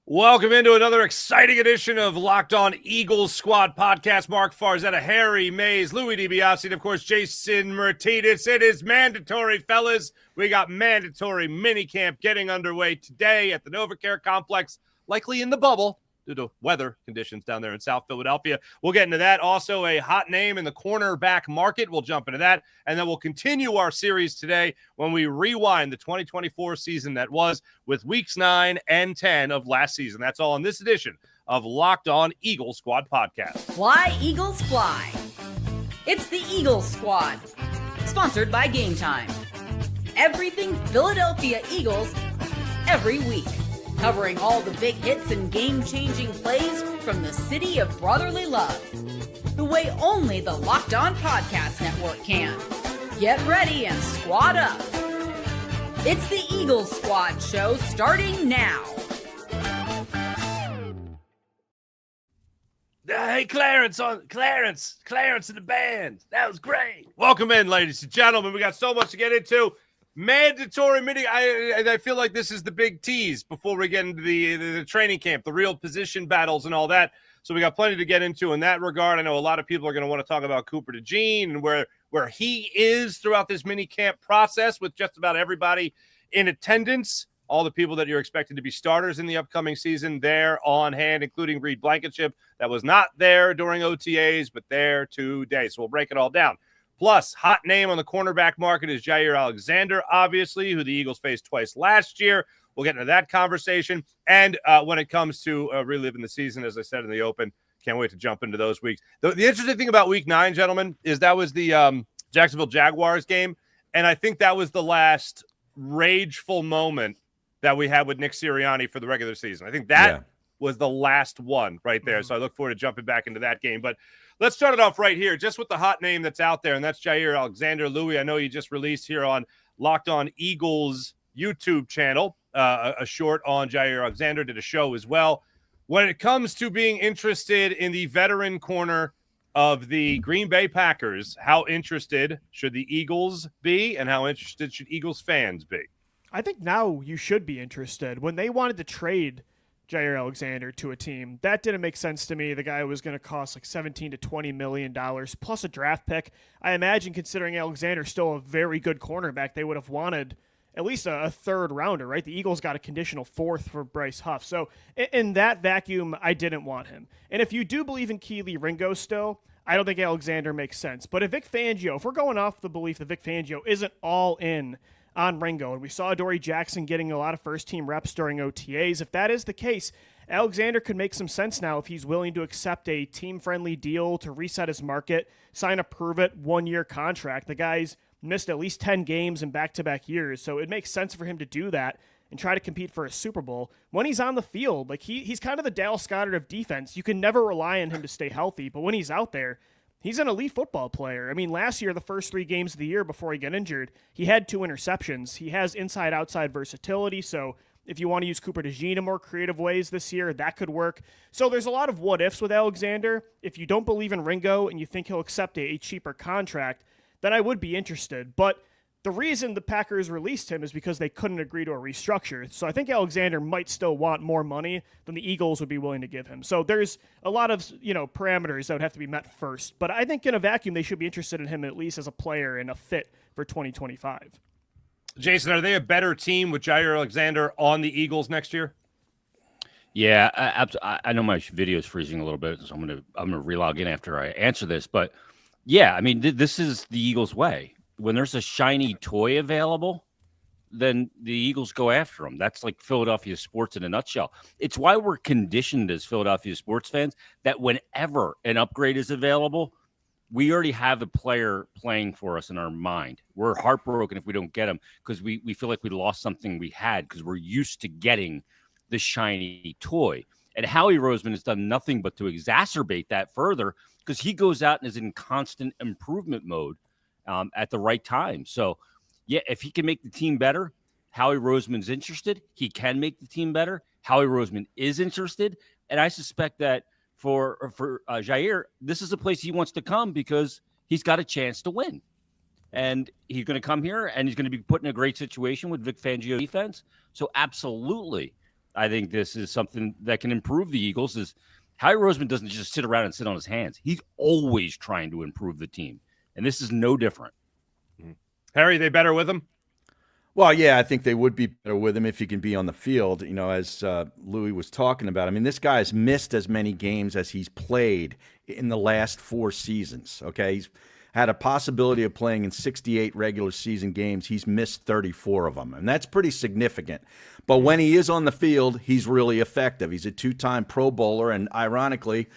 Welcome into another exciting edition of Locked On Eagles Squad podcast. Marc Farzetta, Harry Mays, Louie DiBiase, and of course, Jason Martinez. It is mandatory, fellas. We got mandatory minicamp getting underway today at the NovaCare Complex, likely in the bubble due to weather conditions down there in South Philadelphia. We'll get into that. Also, a hot name in the cornerback market. We'll jump into that. And then we'll continue our series today when we rewind the 2024 season that was with weeks 9 and 10 of last season. That's all in this edition of Locked On Eagles Squad podcast. Fly, Eagles, fly. It's the Eagles Squad, sponsored by Gametime. Everything Philadelphia Eagles every week. Covering all the big hits and game-changing plays from the city of brotherly love. The way only the Locked On Podcast Network can. Get ready and squad up. It's the Eagles Squad show starting now. Hey, Clarence and the band. That was great. Welcome in, ladies and gentlemen. We got so much to get into. Mandatory mini. I feel like this is the big tease before we get into the training camp, the real position battles and all that. So we got plenty to get into in that regard. I know a lot of people are going to want to talk about Cooper DeJean and where he is throughout this mini camp process with just about everybody in attendance. All the people that you're expecting to be starters in the upcoming season there on hand, including Reed Blankenship, that was not there during OTAs, but there today. So we'll break it all down. Plus, hot name on the cornerback market is Jaire Alexander, obviously, who the Eagles faced twice last year. We'll get into that conversation. And when it comes to reliving the season, as I said in the open, can't wait to jump into those weeks. The interesting thing about week 9, gentlemen, is that was the Jacksonville Jaguars game. And I think that was the last rageful moment that we had with Nick Sirianni for the regular season. I think that was the last one right there. So I look forward to jumping back into that game. But let's start it off right here, just with the hot name that's out there, and that's Jaire Alexander. Louie, I know you just released here on Locked On Eagles YouTube channel a short on Jaire Alexander, did a show as well. When it comes to being interested in the veteran corner of the Green Bay Packers, how interested should the Eagles be, and how interested should Eagles fans be? I think now you should be interested. When they wanted to trade Jaire Alexander to a team, that didn't make sense to me. The guy was going to cost like $17 to $20 million plus a draft pick. I imagine, considering Alexander's still a very good cornerback, they would have wanted at least a third rounder, right? The Eagles got a conditional fourth for Bryce Huff. So in that vacuum, I didn't want him. And if you do believe in Kelee Ringo still, I don't think Alexander makes sense. But if we're going off the belief that Vic Fangio isn't all in on Ringo, and we saw Adoree Jackson getting a lot of first-team reps during OTAs. If that is the case, Alexander could make some sense now if he's willing to accept a team-friendly deal to reset his market, sign a prove-it one-year contract. The guy's missed at least 10 games in back-to-back years, so it makes sense for him to do that and try to compete for a Super Bowl. When he's on the field, like he's kind of the Dallas Goedert of defense. You can never rely on him to stay healthy, but when he's out there, he's an elite football player. I mean, last year, the first 3 games of the year before he got injured, he had 2 interceptions. He has inside-outside versatility, so if you want to use Cooper DeJean in more creative ways this year, that could work. So there's a lot of what-ifs with Alexander. If you don't believe in Ringo and you think he'll accept a cheaper contract, then I would be interested. But the reason the Packers released him is because they couldn't agree to a restructure. So I think Alexander might still want more money than the Eagles would be willing to give him. So there's a lot of, parameters that would have to be met first. But I think in a vacuum, they should be interested in him at least as a player and a fit for 2025. Jason, are they a better team with Jaire Alexander on the Eagles next year? Yeah, I know my video is freezing a little bit, so I'm gonna relog in after I answer this. But yeah, I mean, this is the Eagles' way. When there's a shiny toy available, then the Eagles go after them. That's like Philadelphia sports in a nutshell. It's why we're conditioned as Philadelphia sports fans that whenever an upgrade is available, we already have a player playing for us in our mind. We're heartbroken if we don't get him because we feel like we lost something we had because we're used to getting the shiny toy. And Howie Roseman has done nothing but to exacerbate that further because he goes out and is in constant improvement mode at the right time. So, yeah, if he can make the team better, Howie Roseman's interested. He can make the team better. Howie Roseman is interested. And I suspect that for Jaire, this is a place he wants to come because he's got a chance to win. And he's going to come here, and he's going to be put in a great situation with Vic Fangio defense. So, absolutely, I think this is something that can improve the Eagles. Is Howie Roseman doesn't just sit around and sit on his hands. He's always trying to improve the team, and this is no different. Harry, they better with him? Well, yeah, I think they would be better with him if he can be on the field, as Louie was talking about. I mean, this guy's missed as many games as he's played in the last 4 seasons, okay? He's had a possibility of playing in 68 regular season games. He's missed 34 of them, and that's pretty significant. But when he is on the field, he's really effective. He's a 2-time Pro Bowler, and ironically,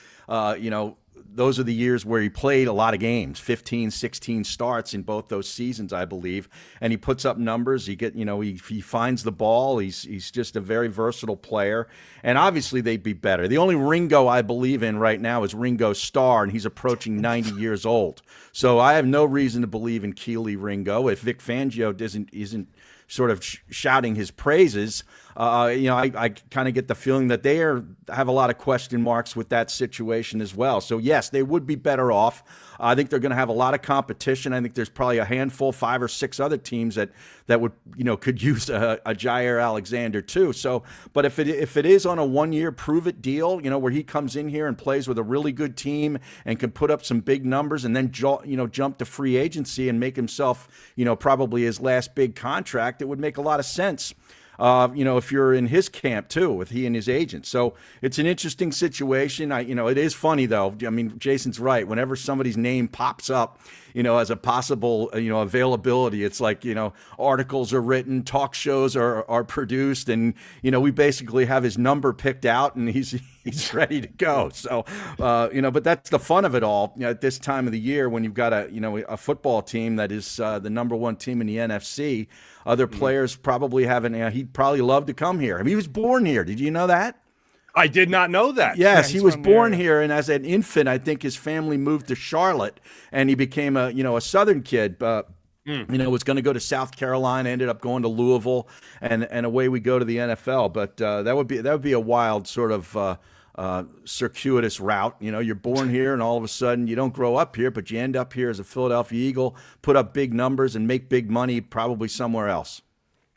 those are the years where he played a lot of games, 15, 16 starts in both those seasons, I believe. And he puts up numbers. He finds the ball. He's just a very versatile player. And obviously they'd be better. The only Ringo I believe in right now is Ringo Starr, and he's approaching 90 years old. So I have no reason to believe in Keely Ringo. If Vic Fangio isn't sort of shouting his praises, I kind of get the feeling that they have a lot of question marks with that situation as well. So yes, they would be better off. I think they're going to have a lot of competition. I think there's probably a handful, 5 or 6 other teams that would could use a Jaire Alexander too. So, but if it is on a 1-year prove it deal, where he comes in here and plays with a really good team and can put up some big numbers and then jump to free agency and make himself probably his last big contract, it would make a lot of sense. If you're in his camp too, with he and his agent. So it's an interesting situation. It is funny though. I mean, Jason's right. Whenever somebody's name pops up, as a possible, availability, it's like, articles are written, talk shows are produced, and, we basically have his number picked out and he's ready to go. So, but that's the fun of it all, at this time of the year when you've got a football team that is the number 1 team in the NFC. Other players probably haven't. He'd probably love to come here. I mean, he was born here. Did you know that? I did not know that. Yes, he was born here, and as an infant, I think his family moved to Charlotte, and he became a Southern kid. Was going to go to South Carolina, ended up going to Louisville, and away we go to the NFL. But that would be a wild sort of circuitous route. You're born here, and all of a sudden you don't grow up here, but you end up here as a Philadelphia Eagle, put up big numbers, and make big money probably somewhere else.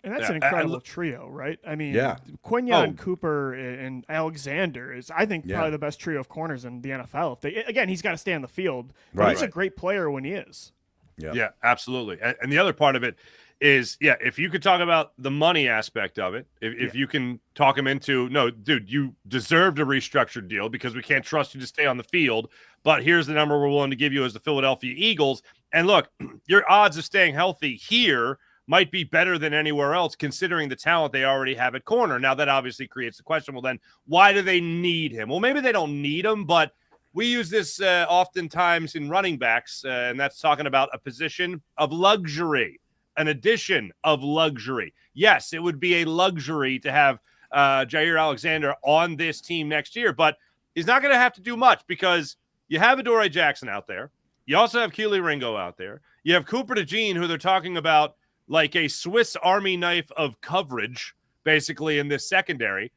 And that's an incredible trio, right? I mean, Quinyon, Cooper, and Alexander is, I think, probably the best trio of corners in the NFL. He's got to stay on the field, but he's a great player when he is. Yeah, absolutely. And the other part of it is, if you could talk about the money aspect of it, if you can talk him into, no, dude, you deserved a restructured deal because we can't trust you to stay on the field, but here's the number we're willing to give you as the Philadelphia Eagles. And look, your odds of staying healthy here might be better than anywhere else, considering the talent they already have at corner. Now, that obviously creates the question, well, then why do they need him? Well, maybe they don't need him, but we use this oftentimes in running backs, and that's talking about a position of luxury, an addition of luxury. Yes, it would be a luxury to have Jaire Alexander on this team next year, but he's not going to have to do much because you have Adoree Jackson out there. You also have Keely Ringo out there. You have Cooper DeJean, who they're talking about like a Swiss Army knife of coverage, basically, in this secondary.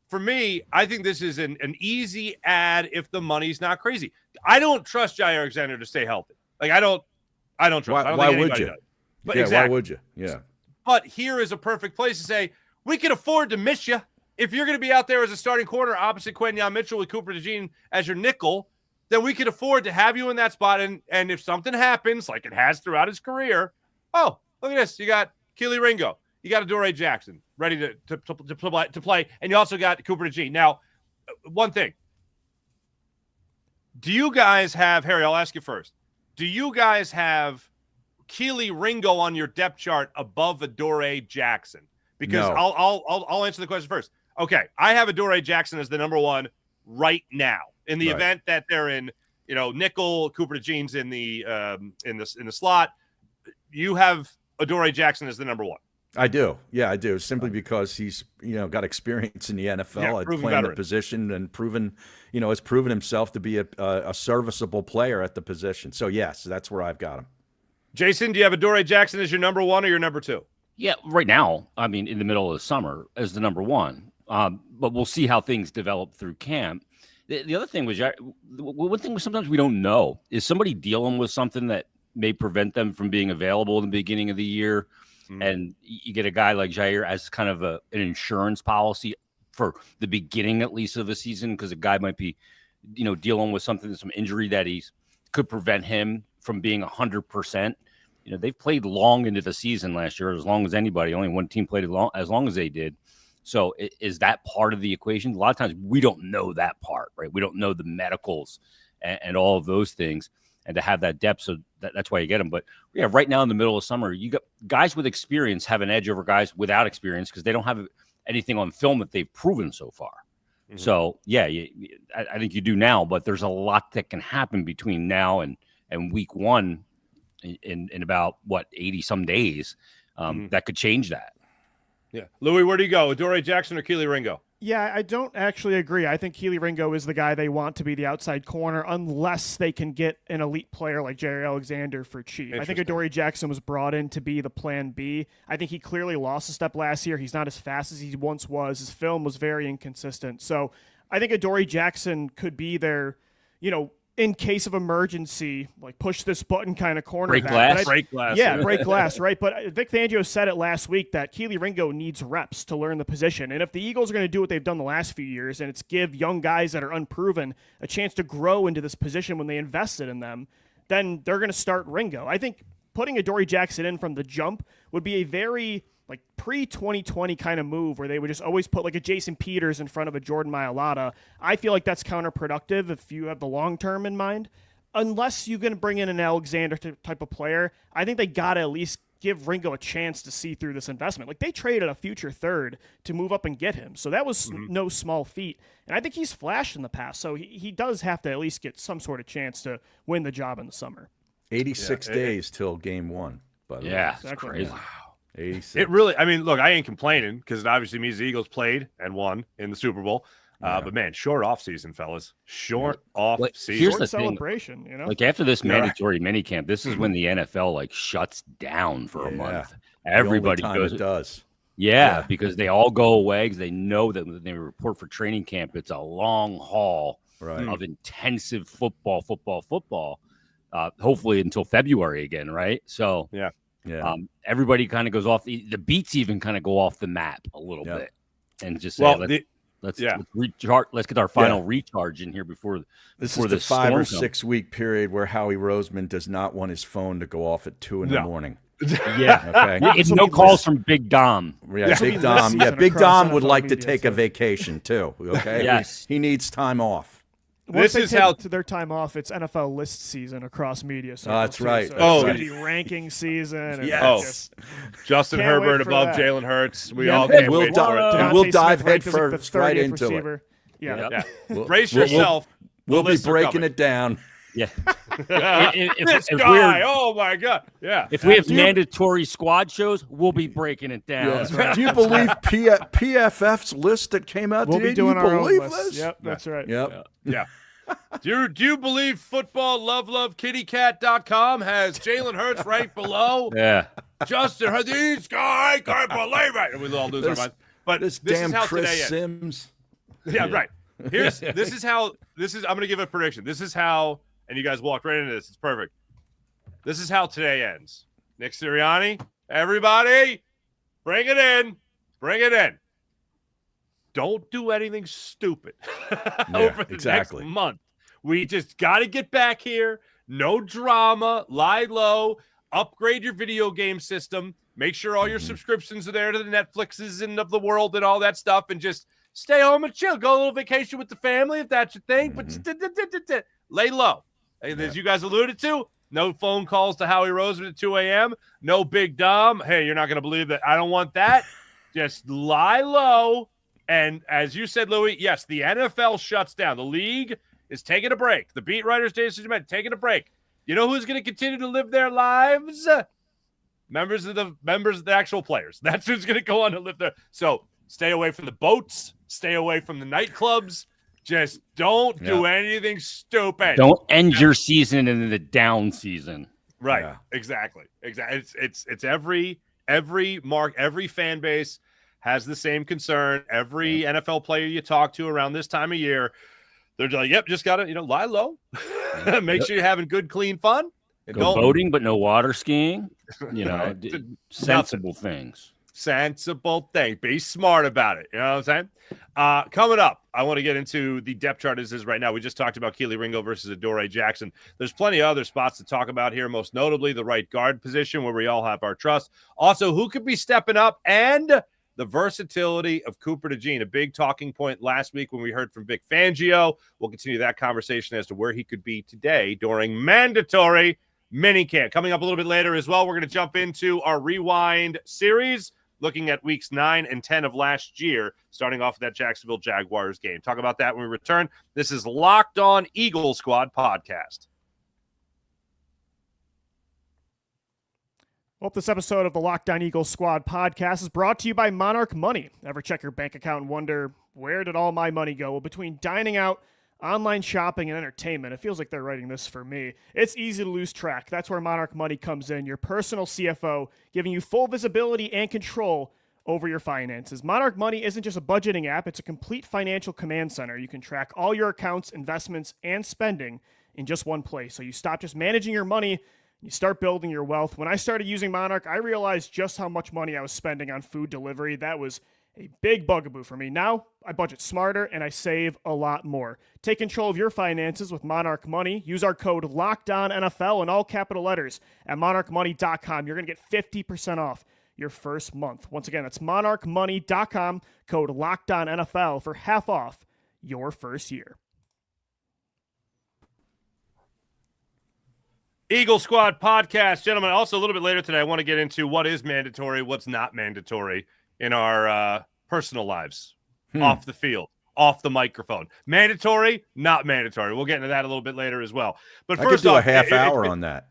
For me, I think this is an easy add if the money's not crazy. I don't trust Jaire Alexander to stay healthy. Like, I don't trust him. I don't think would you? Does. But exactly. Why would you? Yeah. But here is a perfect place to say, we can afford to miss you. If you're going to be out there as a starting corner opposite Quinyon Mitchell with Cooper DeJean as your nickel, then we can afford to have you in that spot. And if something happens, like it has throughout his career, look at this. You got Keely Ringo. You got Adoree Jackson ready to play. And you also got Cooper DeJean. Now, one thing. Do you guys have, Harry, I'll ask you first. Do you guys have Keely Ringo on your depth chart above Adoree Jackson? Because no. I'll answer the question first. Okay, I have Adoree Jackson as the number 1 right now. In the event that they're in, nickel, Cooper DeJean's in the slot, you have Adoree Jackson as the number 1. I do. Yeah, I do. Simply because he's, got experience in the NFL, playing the position and has proven himself to be a serviceable player at the position. So yes, that's where I've got him. Jason, do you have Adoree Jackson as your number 1 or your number 2? Yeah, right now, I mean, in the middle of the summer as the number 1. But we'll see how things develop through camp. The other thing was, one thing sometimes we don't know is somebody dealing with something that may prevent them from being available in the beginning of the year. Mm-hmm. And you get a guy like Jaire as kind of an insurance policy for the beginning, at least, of a season, because a guy might be, dealing with some injury that could prevent him from being 100%. They've played long into the season last year, as long as anybody. Only one team played as long as they did. So is that part of the equation? A lot of times we don't know that part, right? We don't know the medicals and all of those things, and to have that depth. So that's why you get them. But yeah, right now in the middle of summer, you got guys with experience have an edge over guys without experience because they don't have anything on film that they've proven so far. Mm-hmm. So yeah, I think you do now, but there's a lot that can happen between now and week one in about 80 some days that could change that. Yeah. Louie, where do you go? Adoree Jackson or Kelee Ringo? Yeah, I don't actually agree. I think Kelee Ringo is the guy they want to be the outside corner unless they can get an elite player like Jaire Alexander for cheap. I think Adoree Jackson was brought in to be the plan B. I think he clearly lost a step last year. He's not as fast as he once was. His film was very inconsistent. So I think Adoree Jackson could be their, in case of emergency, like push this button kind of cornerback. Break glass. Yeah, break glass, right? But Vic Fangio said it last week that Kelee Ringo needs reps to learn the position. And if the Eagles are going to do what they've done the last few years, and it's give young guys that are unproven a chance to grow into this position when they invested in them, then they're going to start Ringo. I think putting Adoree Jackson in from the jump would be a very pre-2020 kind of move where they would just always put like a Jason Peters in front of a Jordan Mailata. I feel like that's counterproductive if you have the long term in mind. Unless you're going to bring in an Alexander type of player, I think they got to at least give Ringo a chance to see through this investment. Like, they traded a future third to move up and get him. So that was no small feat. And I think he's flashed in the past. So he does have to at least get some sort of chance to win the job in the summer. 86 days till game one. Yeah, exactly. It's crazy. Wow. 86. It really, look, I ain't complaining because it obviously means the Eagles played and won in the Super Bowl. But man, short off season, fellas. Short off season. Here's Short the celebration, thing. Like, after this mandatory minicamp, this is when the NFL shuts down for a month. Everybody goes. It does. Yeah, because they all go away because they know that when they report for training camp, it's a long haul of intensive football. Hopefully until February again, right? So everybody kind of goes off. The beats even kind of go off the map a little bit, and just say, let's recharge. Let's get our final recharge in here before this is the 5 or 6 week period where Howie Roseman does not want his phone to go off at 2 in the morning. Yeah. Okay. It's no calls from Big Dom. Yeah, Big Dom. Yeah, Big Dom would like to take a vacation too. Okay. Yes. He needs time off. Once this is how to their time off. It's NFL list season across media. That's right. So it's ranking season. Yes. Justin Herbert above Jalen Hurts. We all can't wait for it. And we'll dive headfirst right into receiver. it. Brace yourself. We'll be breaking it down. Yeah. This guy. Oh my God. Yeah. If we have mandatory squad shows, we'll be breaking it down. Yeah. Right. Do you believe PFF's list that came out today? We'll be doing our own list. This? Yep, that's right. Yep. Yeah. Do you believe footballlove.kittycat.com has Jalen Hurts right below? Yeah. Justin Hurts, this guy can't believe it. And we all lose our minds. But this damn is how Chris Sims. Yeah, right. I'm gonna give a prediction. This is how, and you guys walked right into this. It's perfect. This is how today ends. Nick Sirianni, everybody, bring it in. Bring it in. Don't do anything stupid over the next month. We just got to get back here. No drama. Lie low. Upgrade your video game system. Make sure all your subscriptions are there to the Netflixes and of the world and all that stuff. And just stay home and chill. Go a little vacation with the family if that's your thing. But just lay low. As you guys alluded to, no phone calls to Howie Roseman at 2 a.m. No Big Dom. Hey, you're not going to believe that. I don't want that. Just lie low. And as you said, Louie, yes, the NFL shuts down. The league is taking a break. The beat writers, taking a break. You know who's going to continue to live their lives? Members of the actual players. That's who's going to go on to live there. So stay away from the boats. Stay away from the nightclubs. Just don't do anything stupid. Don't end your season in the down season. Right. Yeah. Exactly. It's every fan base has the same concern. Every NFL player you talk to around this time of year, they're like, yep, just got to, lie low. Make sure you're having good, clean fun. Go boating, but no water skiing. Sensible things. sensible thing. Be smart about it. You know what I'm saying? Coming up, I want to get into the depth chart as is right now. We just talked about Keely Ringo versus Adoree Jackson. There's plenty of other spots to talk about here, most notably the right guard position where we all have our trust. Also, who could be stepping up and the versatility of Cooper DeJean, a big talking point last week when we heard from Vic Fangio. We'll continue that conversation as to where he could be today during mandatory minicamp. Coming up a little bit later as well, we're going to jump into our Rewind series, looking at weeks 9 and 10 of last year, starting off with that Jacksonville Jaguars game. Talk about that when we return. This is Locked On Eagle Squad podcast. Well, this episode of the Locked On Eagle Squad podcast is brought to you by Monarch Money. Ever check your bank account and wonder, where did all my money go? Well, between dining out, online shopping, and entertainment, it feels like they're writing this for me. It's easy to lose track. That's where Monarch Money comes in, your personal CFO, giving you full visibility and control over your finances. Monarch Money isn't just a budgeting app, it's a complete financial command center. You can track all your accounts, investments, and spending in just one place. So you stop just managing your money, you start building your wealth. When I started using Monarch, I realized just how much money I was spending on food delivery. That was a big bugaboo for me. Now, I budget smarter and I save a lot more. Take control of your finances with Monarch Money. Use our code LOCKEDONNFL in all capital letters at monarchmoney.com. You're going to get 50% off your first month. Once again, that's monarchmoney.com, code LOCKEDONNFL for half off your first year. Eagle Squad podcast. Gentlemen, also a little bit later today, I want to get into what is mandatory, what's not mandatory in our personal lives, off the field, off the microphone. Mandatory, not mandatory. We'll get into that a little bit later as well. But I first could do off, a half hour on that.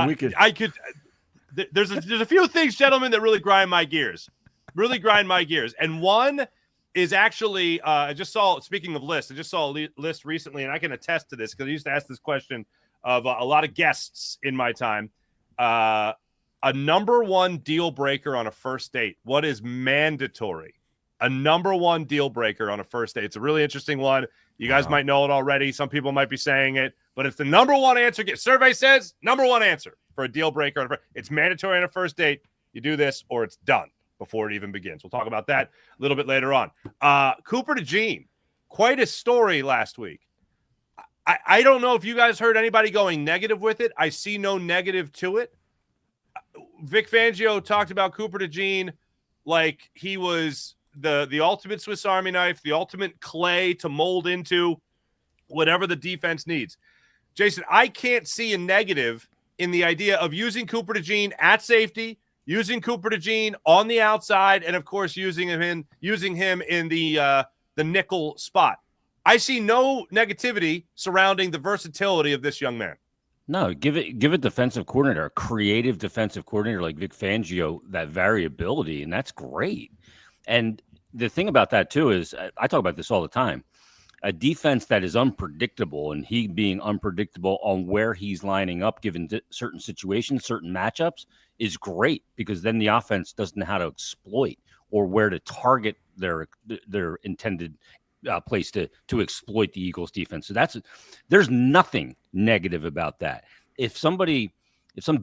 we could. I could. There's a few things, gentlemen, that really grind my gears. And one is actually, I just saw, speaking of lists, I just saw a list recently, and I can attest to this because I used to ask this question of a lot of guests in my time. A number one deal breaker on a first date. What is mandatory? A number one deal breaker on a first date. It's a really interesting one. You guys might know it already. Some people might be saying it, but it's the number one answer. Survey says number one answer for a deal breaker. It's mandatory on a first date. You do this or it's done before it even begins. We'll talk about that a little bit later on. Cooper DeJean, quite a story last week. I don't know if you guys heard anybody going negative with it. I see no negative to it. Vic Fangio talked about Cooper DeJean like he was the ultimate Swiss Army knife, the ultimate clay to mold into whatever the defense needs. Jason, I can't see a negative in the idea of using Cooper DeJean at safety, using Cooper DeJean on the outside, and of course using him in the nickel spot. I see no negativity surrounding the versatility of this young man. No, give it defensive coordinator, a creative defensive coordinator like Vic Fangio, that variability, and that's great. And the thing about that too is, I talk about this all the time, a defense that is unpredictable, and he being unpredictable on where he's lining up given certain situations, certain matchups, is great, because then the offense doesn't know how to exploit or where to target their intended place to exploit the Eagles defense. So there's nothing negative about that. If some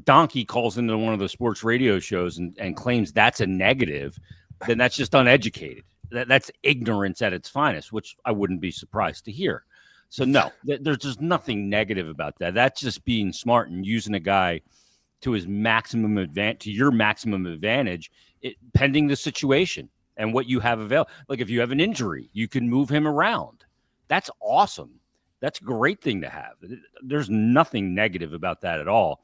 donkey calls into one of the sports radio shows and claims that's a negative, then that's just uneducated. That's ignorance at its finest, which I wouldn't be surprised to hear. So no, there's just nothing negative about that. That's just being smart and using a guy to his maximum advantage, to your maximum advantage, pending the situation and what you have available. Like if you have an injury, you can move him around. That's awesome. That's a great thing to have. There's nothing negative about that at all,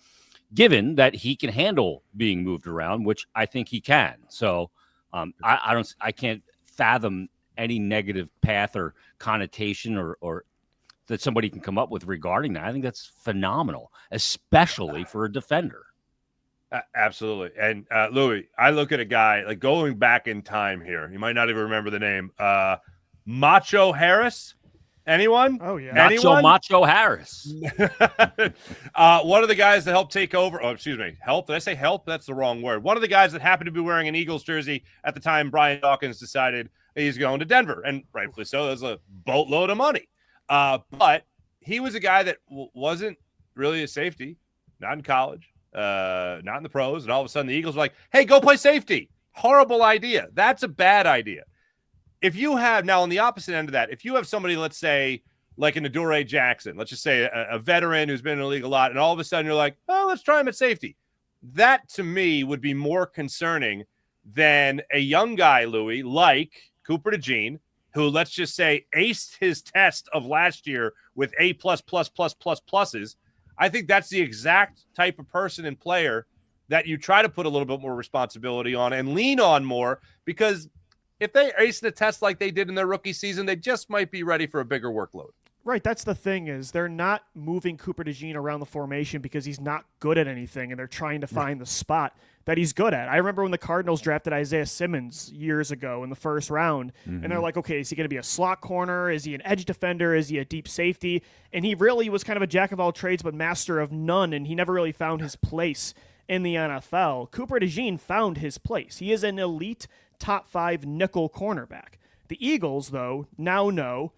given that he can handle being moved around, which I think he can. So I can't fathom any negative path or connotation or that somebody can come up with regarding that. I think that's phenomenal, especially for a defender. Absolutely. And Louie, I look at a guy like going back in time here. You might not even remember the name. Macho Harris. Anyone? Oh, yeah. Macho Harris. One of the guys that helped take over. Oh, excuse me. Help? Did I say help? That's the wrong word. One of the guys that happened to be wearing an Eagles jersey at the time Brian Dawkins decided he's going to Denver. And rightfully so. There's a boatload of money. But he was a guy that wasn't really a safety, not in college. not in the pros. And all of a sudden the Eagles are like, hey, go play safety. Horrible idea. That's a bad idea. If you have now on the opposite end of that, if you have somebody, let's say, like an Adoree Jackson, let's just say a veteran who's been in the league a lot, and all of a sudden you're like, oh, let's try him at safety. That, to me, would be more concerning than a young guy, Louie, like Cooper DeJean, who, let's just say, aced his test of last year with A++++++. I think that's the exact type of person and player that you try to put a little bit more responsibility on and lean on more, because if they ace the test like they did in their rookie season, they just might be ready for a bigger workload. Right, that's the thing, is they're not moving Cooper DeJean around the formation because he's not good at anything, and they're trying to find the spot that he's good at. I remember when the Cardinals drafted Isaiah Simmons years ago in the first round, and they're like, okay, is he going to be a slot corner? Is he an edge defender? Is he a deep safety? And he really was kind of a jack of all trades but master of none, and he never really found his place in the NFL. Cooper DeJean found his place. He is an elite top 5 nickel cornerback. The Eagles, though, now know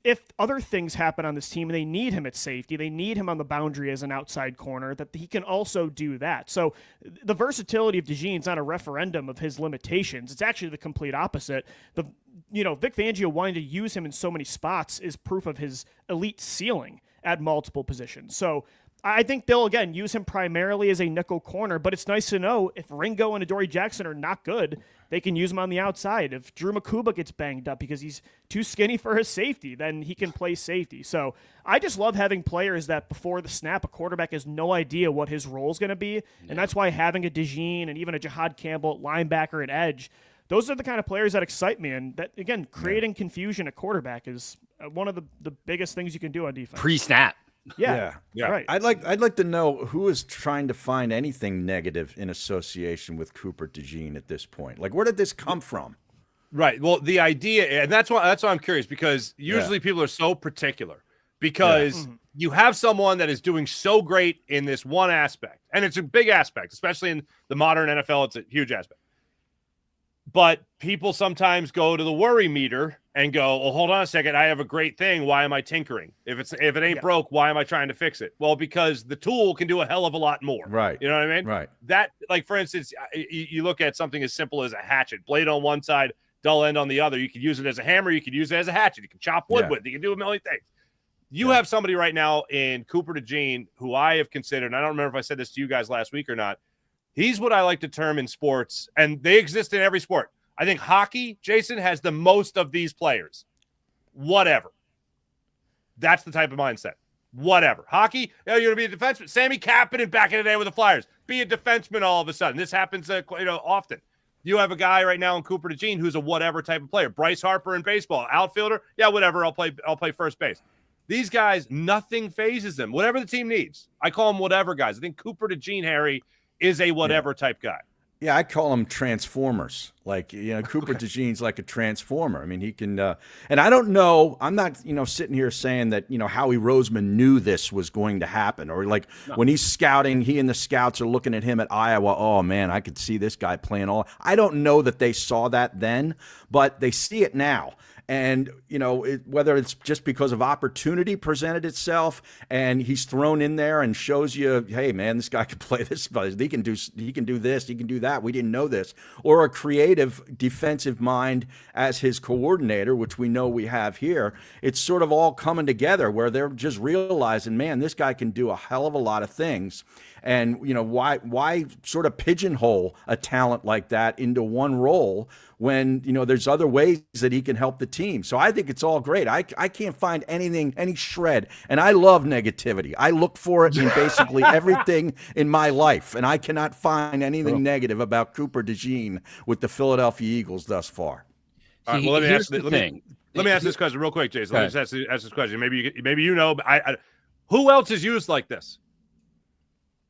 if other things happen on this team and they need him at safety, they need him on the boundary as an outside corner, that he can also do that. So the versatility of DeJean's not a referendum of his limitations. It's actually the complete opposite. Vic Fangio wanting to use him in so many spots is proof of his elite ceiling at multiple positions. So I think they'll, again, use him primarily as a nickel corner, but it's nice to know if Ringo and Adoree Jackson are not good, they can use him on the outside. If Drew Makuba gets banged up because he's too skinny for his safety, then he can play safety. So I just love having players that before the snap, a quarterback has no idea what his role is going to be, and that's why having a DeJean and even a Jahad Campbell at linebacker and edge, those are the kind of players that excite me. And that, again, creating confusion at quarterback is one of the biggest things you can do on defense. Pre-snap. Yeah. Right. I'd like to know who is trying to find anything negative in association with Cooper DeJean at this point. Like, where did this come from? Right. Well, the idea, and that's why I'm curious, because usually people are so particular because you have someone that is doing so great in this one aspect, and it's a big aspect, especially in the modern NFL. It's a huge aspect. But people sometimes go to the worry meter and go, well, hold on a second. I have a great thing. Why am I tinkering? If it ain't broke, why am I trying to fix it? Well, because the tool can do a hell of a lot more. Right. You know what I mean? Right. That, like, for instance, you look at something as simple as a hatchet, blade on one side, dull end on the other. You could use it as a hammer. You could use it as a hatchet. You can chop wood with it. You can do a million things. You have somebody right now in Cooper DeJean who I have considered, and I don't remember if I said this to you guys last week or not. He's what I like to term in sports, and they exist in every sport. I think hockey, Jason, has the most of these players. Whatever. That's the type of mindset. Whatever. Hockey, you're going to be a defenseman. Sammy Kapanen back in the day with the Flyers. Be a defenseman all of a sudden. This happens often. You have a guy right now in Cooper DeJean who's a whatever type of player. Bryce Harper in baseball. Outfielder, yeah, whatever. I'll play first base. These guys, nothing phases them. Whatever the team needs. I call them whatever guys. I think Cooper DeJean, Harry, is a whatever type guy. Yeah, I call them transformers. Like, Cooper DeJean's like a transformer. I mean, he can, and I don't know, I'm not, sitting here saying that, Howie Roseman knew this was going to happen, or when he's scouting, he and the scouts are looking at him at Iowa. Oh man, I could see this guy playing all. I don't know that they saw that then, but they see it now. And, whether it's just because of opportunity presented itself and he's thrown in there and shows you, hey, man, this guy can play this. He can do this. He can do that. We didn't know this. Or a creative defensive mind as his coordinator, which we know we have here. It's sort of all coming together where they're just realizing, man, this guy can do a hell of a lot of things. And, why sort of pigeonhole a talent like that into one role when, there's other ways that he can help the team. So I think it's all great. I can't find any shred. And I love negativity. I look for it in basically everything in my life. And I cannot find anything negative about Cooper DeJean with the Philadelphia Eagles thus far. All right, well, let me ask this question real quick, Jason. Let me just ask this question. Maybe you know, but who else is used like this?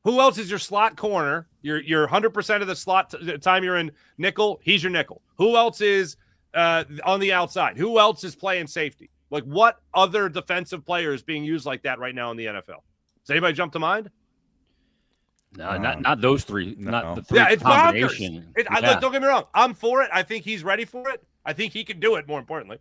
Who else is your slot corner? You're 100% of the slot time you're in nickel. He's your nickel. Who else is on the outside? Who else is playing safety? Like, what other defensive player is being used like that right now in the NFL? Does anybody jump to mind? No, not those three. No. Not the three. Yeah, it's combination. bonkers. Don't get me wrong. I'm for it. I think he's ready for it. I think he can do it, more importantly.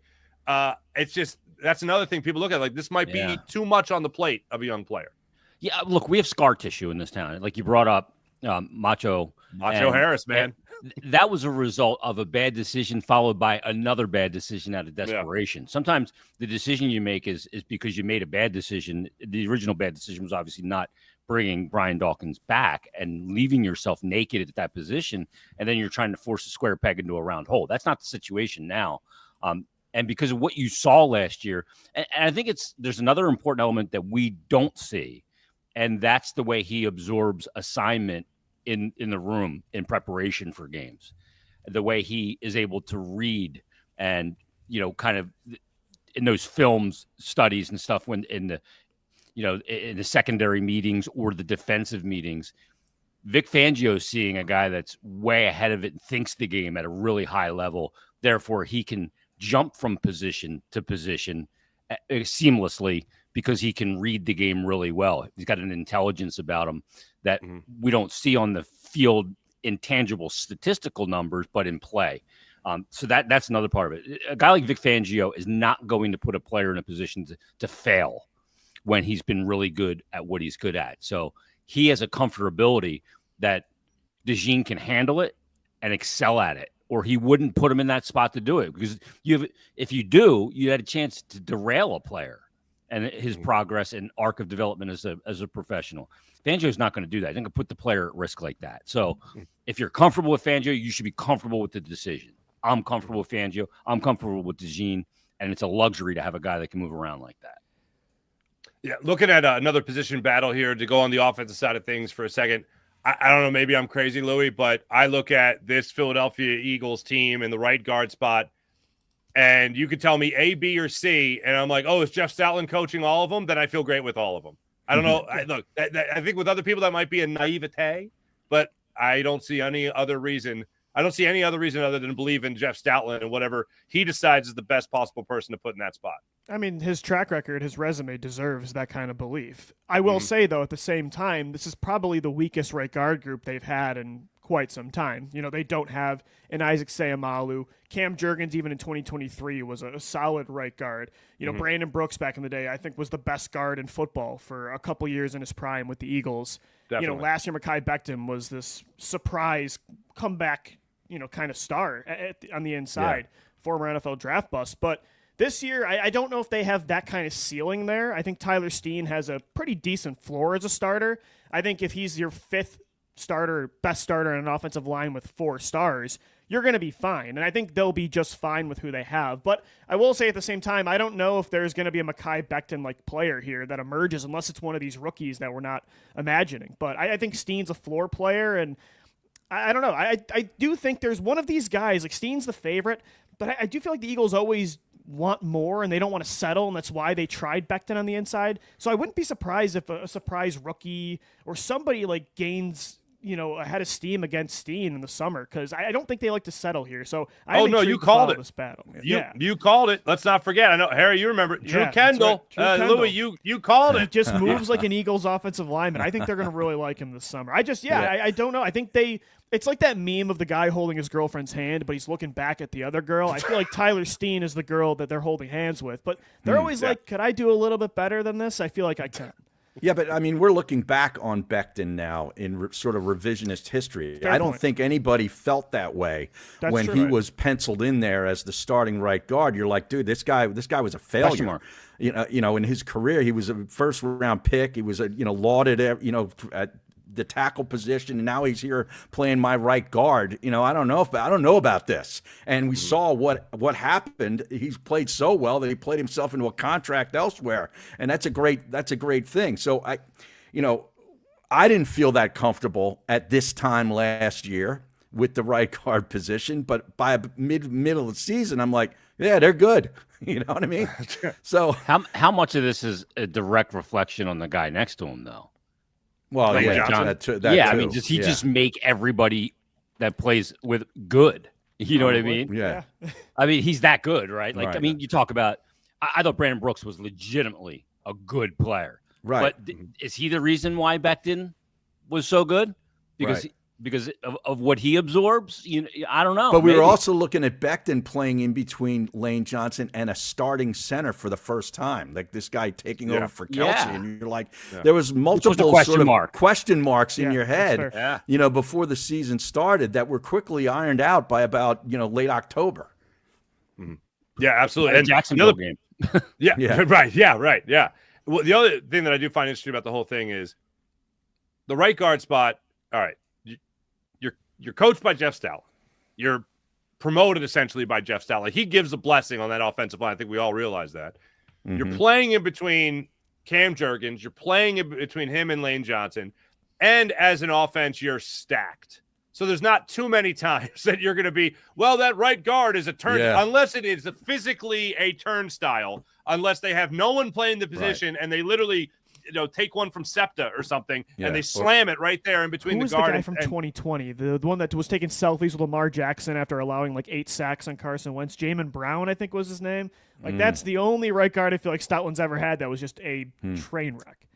It's just that's another thing people look at. Like, this might be too much on the plate of a young player. Yeah, look, we have scar tissue in this town. Like you brought up Macho Harris, man. That was a result of a bad decision followed by another bad decision out of desperation. Yeah. Sometimes the decision you make is because you made a bad decision. The original bad decision was obviously not bringing Brian Dawkins back and leaving yourself naked at that position, and then you're trying to force a square peg into a round hole. That's not the situation now. And because of what you saw last year, and I think there's another important element that we don't see, and that's the way he absorbs assignment in the room in preparation for games, the way he is able to read and, kind of in those films studies and stuff when in the secondary meetings or the defensive meetings, Vic Fangio seeing a guy that's way ahead of it and thinks the game at a really high level. Therefore, he can jump from position to position seamlessly because he can read the game really well. He's got an intelligence about him that we don't see on the field in tangible statistical numbers, but in play. So that's another part of it. A guy like Vic Fangio is not going to put a player in a position to fail when he's been really good at what he's good at. So he has a comfortability that DeJean can handle it and excel at it, or he wouldn't put him in that spot to do it. Because if you do, you had a chance to derail a player and his progress and arc of development as a professional. Fangio's not going to do that. He's not going to put the player at risk like that. So if you're comfortable with Fangio, you should be comfortable with the decision. I'm comfortable with Fangio. I'm comfortable with DeJean, and it's a luxury to have a guy that can move around like that. Yeah, looking at another position battle here to go on the offensive side of things for a second. I don't know, maybe I'm crazy, Louie, but I look at this Philadelphia Eagles team in the right guard spot, and you could tell me A, B, or C, and I'm like, oh, is Jeff Stoutland coaching all of them? Then I feel great with all of them. I don't know. I think with other people that might be a naivete, but I don't see any other reason. I don't see any other reason other than believe in Jeff Stoutland and whatever he decides is the best possible person to put in that spot. I mean, his track record, his resume deserves that kind of belief. I will say, though, at the same time, this is probably the weakest right guard group they've had in quite some time. They don't have an Isaac Seumalo. Cam Jurgens, even in 2023, was a solid right guard. Brandon Brooks back in the day, I think, was the best guard in football for a couple years in his prime with the Eagles. Definitely. Last year, Mekhi Becton was this surprise comeback, kind of star on the inside, former NFL draft bust. But this year, I don't know if they have that kind of ceiling there. I think Tyler Steen has a pretty decent floor as a starter. I think if he's your fifth starter, best starter in an offensive line with 4 stars, you're going to be fine. And I think they'll be just fine with who they have. But I will say at the same time, I don't know if there's going to be a Mekhi Becton-like player here that emerges unless it's one of these rookies that we're not imagining. But I think Steen's a floor player, and I don't know. I do think there's one of these guys, like Steen's the favorite, but I do feel like the Eagles always want more and they don't want to settle, and that's why they tried Becton on the inside. So I wouldn't be surprised if a surprise rookie or somebody like gains a head of steam against Steen in the summer, because I don't think they like to settle here. So you called it. This battle. You called it. Let's not forget. I know, Harry, you remember Drew Kendall. Right. Drew Kendall. Louie, you called it. He just moves like an Eagles offensive lineman. I think they're going to really like him this summer. I don't know. I think it's like that meme of the guy holding his girlfriend's hand, but he's looking back at the other girl. I feel like Tyler Steen is the girl that they're holding hands with, but they're always like, could I do a little bit better than this? I feel like I can. Yeah, but I mean, we're looking back on Becton now in sort of revisionist history. Fair I don't point. think anybody felt that way when he was penciled in there as the starting right guard. You're like, dude, this guy was a failure. In his career, he was a first round pick. He was lauded, at the tackle position, and now he's here playing my right guard. I don't know about this. And we saw what happened. He's played so well that he played himself into a contract elsewhere, and that's a great thing. So I didn't feel that comfortable at this time last year with the right guard position, but by middle of the season, I'm like, yeah, they're good. You know what I mean? So how much of this is a direct reflection on the guy next to him, though? Well, Like that too. I mean, does he just make everybody that plays with good? You know what I mean? Yeah. I mean, he's that good, right? Like, Right. I mean, you talk about, I thought Brandon Brooks was legitimately a good player. Right. But is he the reason why Becton was so good? Because because of what he absorbs. I don't know. But we maybe. were also looking at Becton playing in between Lane Johnson and a starting center for the first time. Like this guy taking over for Kelsey. Yeah. And you're like, there was multiple question marks in your head, Yeah. before the season started that were quickly ironed out by about, late October. Mm-hmm. Yeah, absolutely. And Jacksonville game. Yeah, right. Yeah, right. Yeah. Well, the other thing that I do find interesting about the whole thing is the right guard spot. All right. You're coached by Jeff Stout. You're promoted essentially by Jeff Stout. Like he gives a blessing on that offensive line. I think we all realize that. Mm-hmm. You're playing in between Cam Jurgens. You're playing in between him and Lane Johnson. And as an offense, you're stacked. So there's not too many times that you're going to be, well, that right guard is a turn, unless it is physically a turnstile, unless they have no one playing the position and they literally take one from SEPTA or something, and they slam it right there in between the guard. Who was the guy from 2020? The one that was taking selfies with Lamar Jackson after allowing like 8 sacks on Carson Wentz? Jamin Brown, I think was his name. Like that's the only right guard I feel like Stoutland's ever had that was just a train wreck.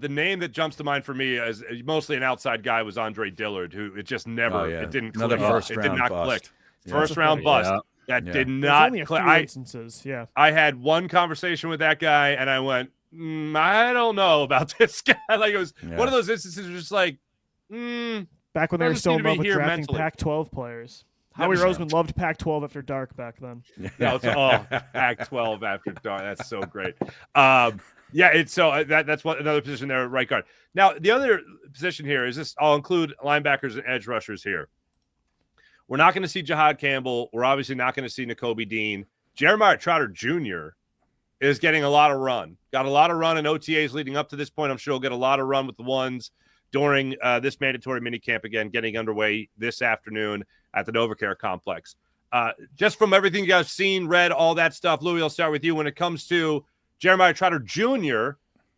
The name that jumps to mind for me as mostly an outside guy was Andre Dillard, who it just never, it didn't click. It did not click. First round bust. That did not only click. A few instances. I had one conversation with that guy, and I went, I don't know about this guy. Like it was one of those instances where just like, back when they were still in love with drafting mentally. Pac-12 players. Howie Roseman loved Pac-12 after dark back then. Pac-12 after dark. That's so great. That's another position there at right guard. Now, the other position here is this. I'll include linebackers and edge rushers here. We're not going to see Jihad Campbell. We're obviously not going to see Nakobe Dean. Jeremiah Trotter Jr. is getting a lot of run. Got a lot of run in OTAs leading up to this point. I'm sure he'll get a lot of run with the ones during this mandatory minicamp again, getting underway this afternoon at the NovaCare complex. Just from everything you guys have seen, read, all that stuff, Louie, I'll start with you. When it comes to Jeremiah Trotter Jr.,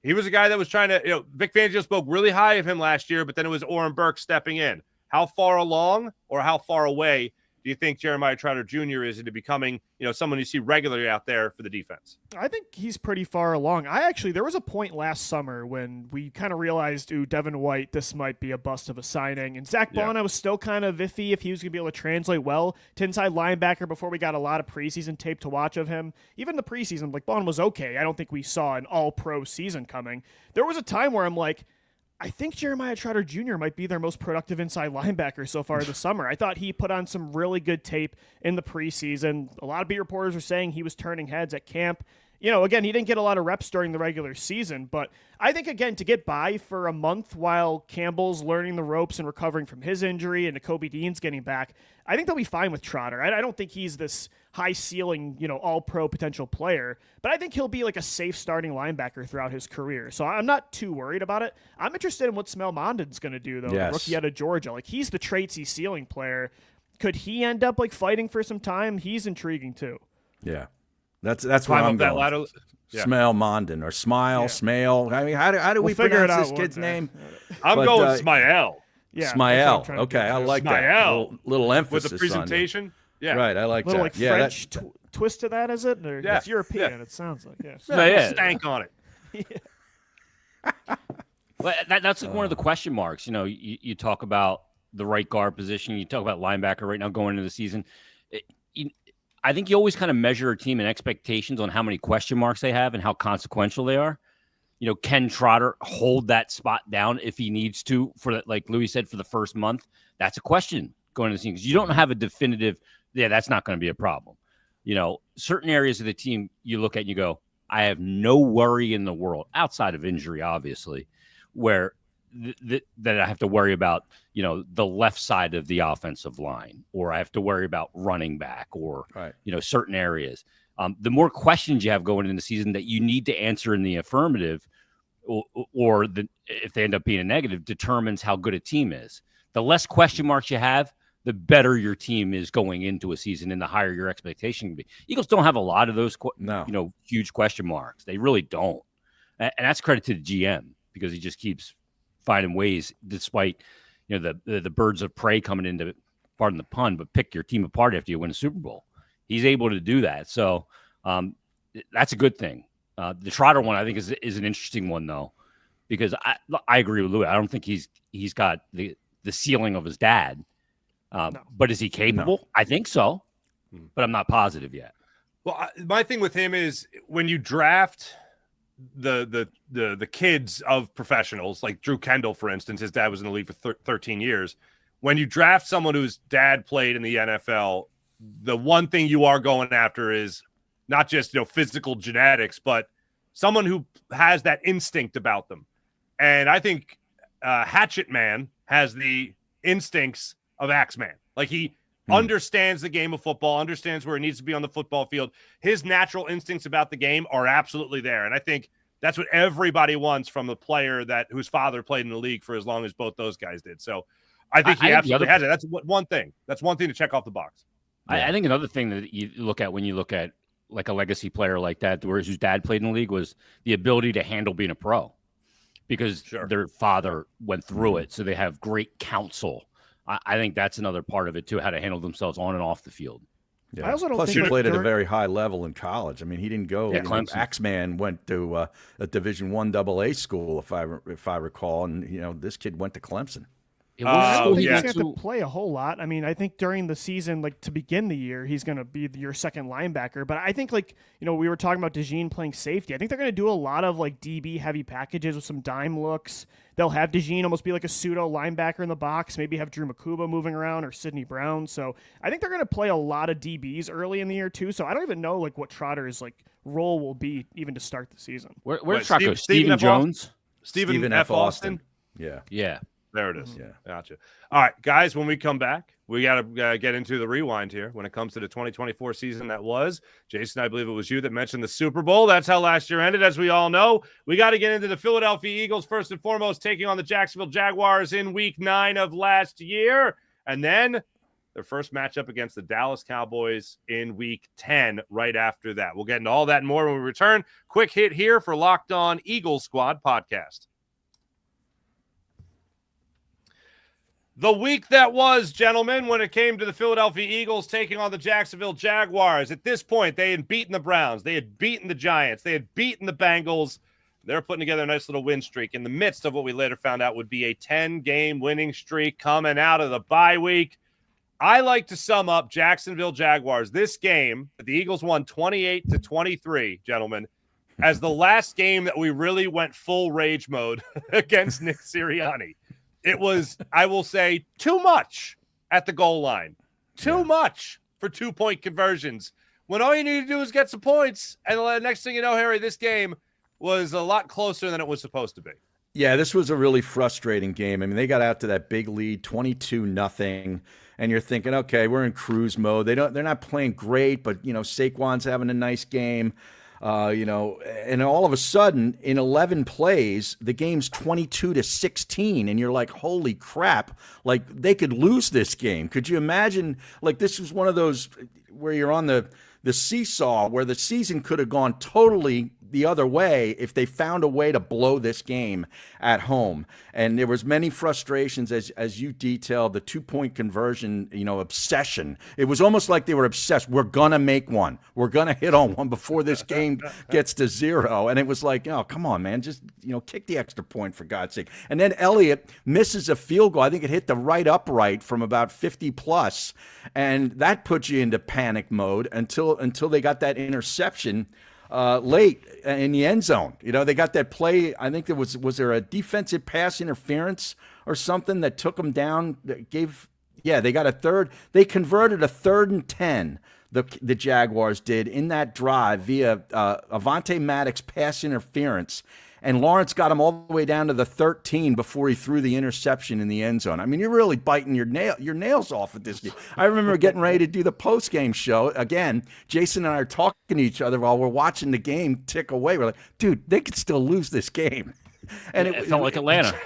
he was a guy that was trying to, Vic Fangio spoke really high of him last year, but then it was Oren Burke stepping in. How far along or how far away do you think Jeremiah Trotter Jr. is into becoming, someone you see regularly out there for the defense? I think he's pretty far along. There was a point last summer when we kind of realized, Devin White, this might be a bust of a signing. And Zach Bond, I was still kind of iffy if he was going to be able to translate well to inside linebacker before we got a lot of preseason tape to watch of him. Even the preseason, Bond was okay. I don't think we saw an all-pro season coming. There was a time where I'm like, I think Jeremiah Trotter Jr. might be their most productive inside linebacker so far this summer. I thought he put on some really good tape in the preseason. A lot of beat reporters were saying he was turning heads at camp. Again, he didn't get a lot of reps during the regular season, but I think, again, to get by for a month while Campbell's learning the ropes and recovering from his injury and Nakobe Dean's getting back, I think they'll be fine with Trotter. I don't think he's this high-ceiling, all-pro potential player, but I think he'll be like a safe starting linebacker throughout his career. So I'm not too worried about it. I'm interested in what Smell Mondon's going to do, though, the rookie out of Georgia. Like, he's the traitsy ceiling player. Could he end up, fighting for some time? He's intriguing, too. Yeah. That's where I'm going. Smell Mondon or Smile. I mean, how do we pronounce this kid's name? I'm going Smile. Yeah, Smile. Okay, I like that. Little emphasis with the presentation. Yeah, right. I like little, that. French twist to that, is it? Or it's European. It sounds like stank on it. Well, that's one of the question marks. You talk about the right guard position. You talk about linebacker right now going into the season. I think you always kind of measure a team and expectations on how many question marks they have and how consequential they are. Can Trotter hold that spot down if he needs to for, like Louie said, for the first month? That's a question going into the season because you don't have a definitive, that's not going to be a problem. Certain areas of the team you look at and you go, I have no worry in the world outside of injury, obviously, where that I have to worry about, the left side of the offensive line, or I have to worry about running back or, certain areas. The more questions you have going into the season that you need to answer in the affirmative or if they end up being a negative determines how good a team is. The less question marks you have, the better your team is going into a season and the higher your expectation can be. Eagles don't have a lot of those, huge question marks. They really don't. And that's credit to the GM because he just keeps finding ways despite, the birds of prey coming into, pardon the pun, but pick your team apart after you win a Super Bowl. He's able to do that. So that's a good thing. The Trotter one, I think, is an interesting one, though, because I agree with Louie. I don't think he's got the the ceiling of his dad. But is he capable? No. I think so, but I'm not positive yet. Well, my thing with him is when you draft the kids of professionals, like Drew Kendall, for instance, his dad was in the league for 13 years. When you draft someone whose dad played in the NFL, the one thing you are going after is not just, physical genetics, but someone who has that instinct about them. And I think Hatchet Man has the instincts of Axeman. Like he understands the game of football, understands where he needs to be on the football field. His natural instincts about the game are absolutely there. And I think that's what everybody wants from the player whose father played in the league for as long as both those guys did. So I think he absolutely has it. That's one thing. That's one thing to check off the box. I think another thing that you look at when you look at like a legacy player like that, whose dad played in the league, was the ability to handle being a pro, because their father went through it. So they have great counsel. I think that's another part of it too, how to handle themselves on and off the field. Yeah. I also don't Plus, think he played at a very high level in college. I mean, he didn't go. Clemson. Axeman went to a Division I AA school, if I recall, and this kid went to Clemson. I don't think he's going to have to play a whole lot. I mean, I think during the season, like to begin the year, he's going to be your second linebacker. But I think, we were talking about DeJean playing safety. I think they're going to do a lot of like DB heavy packages with some dime looks. They'll have DeJean almost be like a pseudo linebacker in the box. Maybe have Drew Makuba moving around or Sidney Brown. So I think they're going to play a lot of DBs early in the year too. So I don't even know like what Trotter's like role will be even to start the season. Where's Trotter? Steven Jones? Stephen F. Austin? Yeah. There it is. Yeah. Gotcha. All right, guys, when we come back, we got to get into the rewind here when it comes to the 2024 season that was. Jason, I believe it was you that mentioned the Super Bowl. That's how last year ended, as we all know. We got to get into the Philadelphia Eagles first and foremost, taking on the Jacksonville Jaguars in Week 9 of last year. And then their first matchup against the Dallas Cowboys in Week 10 right after that. We'll get into all that and more when we return. Quick hit here for Locked On Eagles Squad podcast. The week that was, gentlemen, when it came to the Philadelphia Eagles taking on the Jacksonville Jaguars. At this point, they had beaten the Browns. They had beaten the Giants. They had beaten the Bengals. They're putting together a nice little win streak in the midst of what we later found out would be a 10-game winning streak coming out of the bye week. I like to sum up Jacksonville Jaguars, this game that the Eagles won 28-23, gentlemen, as the last game that we really went full rage mode against Nick Sirianni. It was, I will say, too much at the goal line. Too much for 2-point conversions. When all you need to do is get some points. And the next thing you know, Harry, this game was a lot closer than it was supposed to be. Yeah, this was a really frustrating game. I mean, they got out to that big lead, 22-0, and you're thinking, okay, we're in cruise mode. They're not playing great, but Saquon's having a nice game. And all of a sudden, in 11 plays, the game's 22-16, and you're like, holy crap, like they could lose this game. Could you imagine? Like, this was one of those where you're on the seesaw where the season could have gone totally the other way if they found a way to blow this game at home. And there was many frustrations as you detailed, the 2-point conversion, obsession. It was almost like they were obsessed. We're going to make one. We're going to hit on one before this game gets to 0. And it was like, oh, come on, man. Just, kick the extra point for God's sake. And then Elliott misses a field goal. I think it hit the right upright from about 50 plus. And that puts you into panic mode until they got that interception late in the end zone. They got that play. I think there was there a defensive pass interference or something that took them down? They got a third. They converted a 3rd and 10. The Jaguars did in that drive via Avonte Maddox pass interference. And Lawrence got him all the way down to the 13 before he threw the interception in the end zone. I mean, you're really biting your nails off at this game. I remember getting ready to do the post-game show. Again, Jason and I are talking to each other while we're watching the game tick away. We're like, dude, they could still lose this game. And it felt like Atlanta.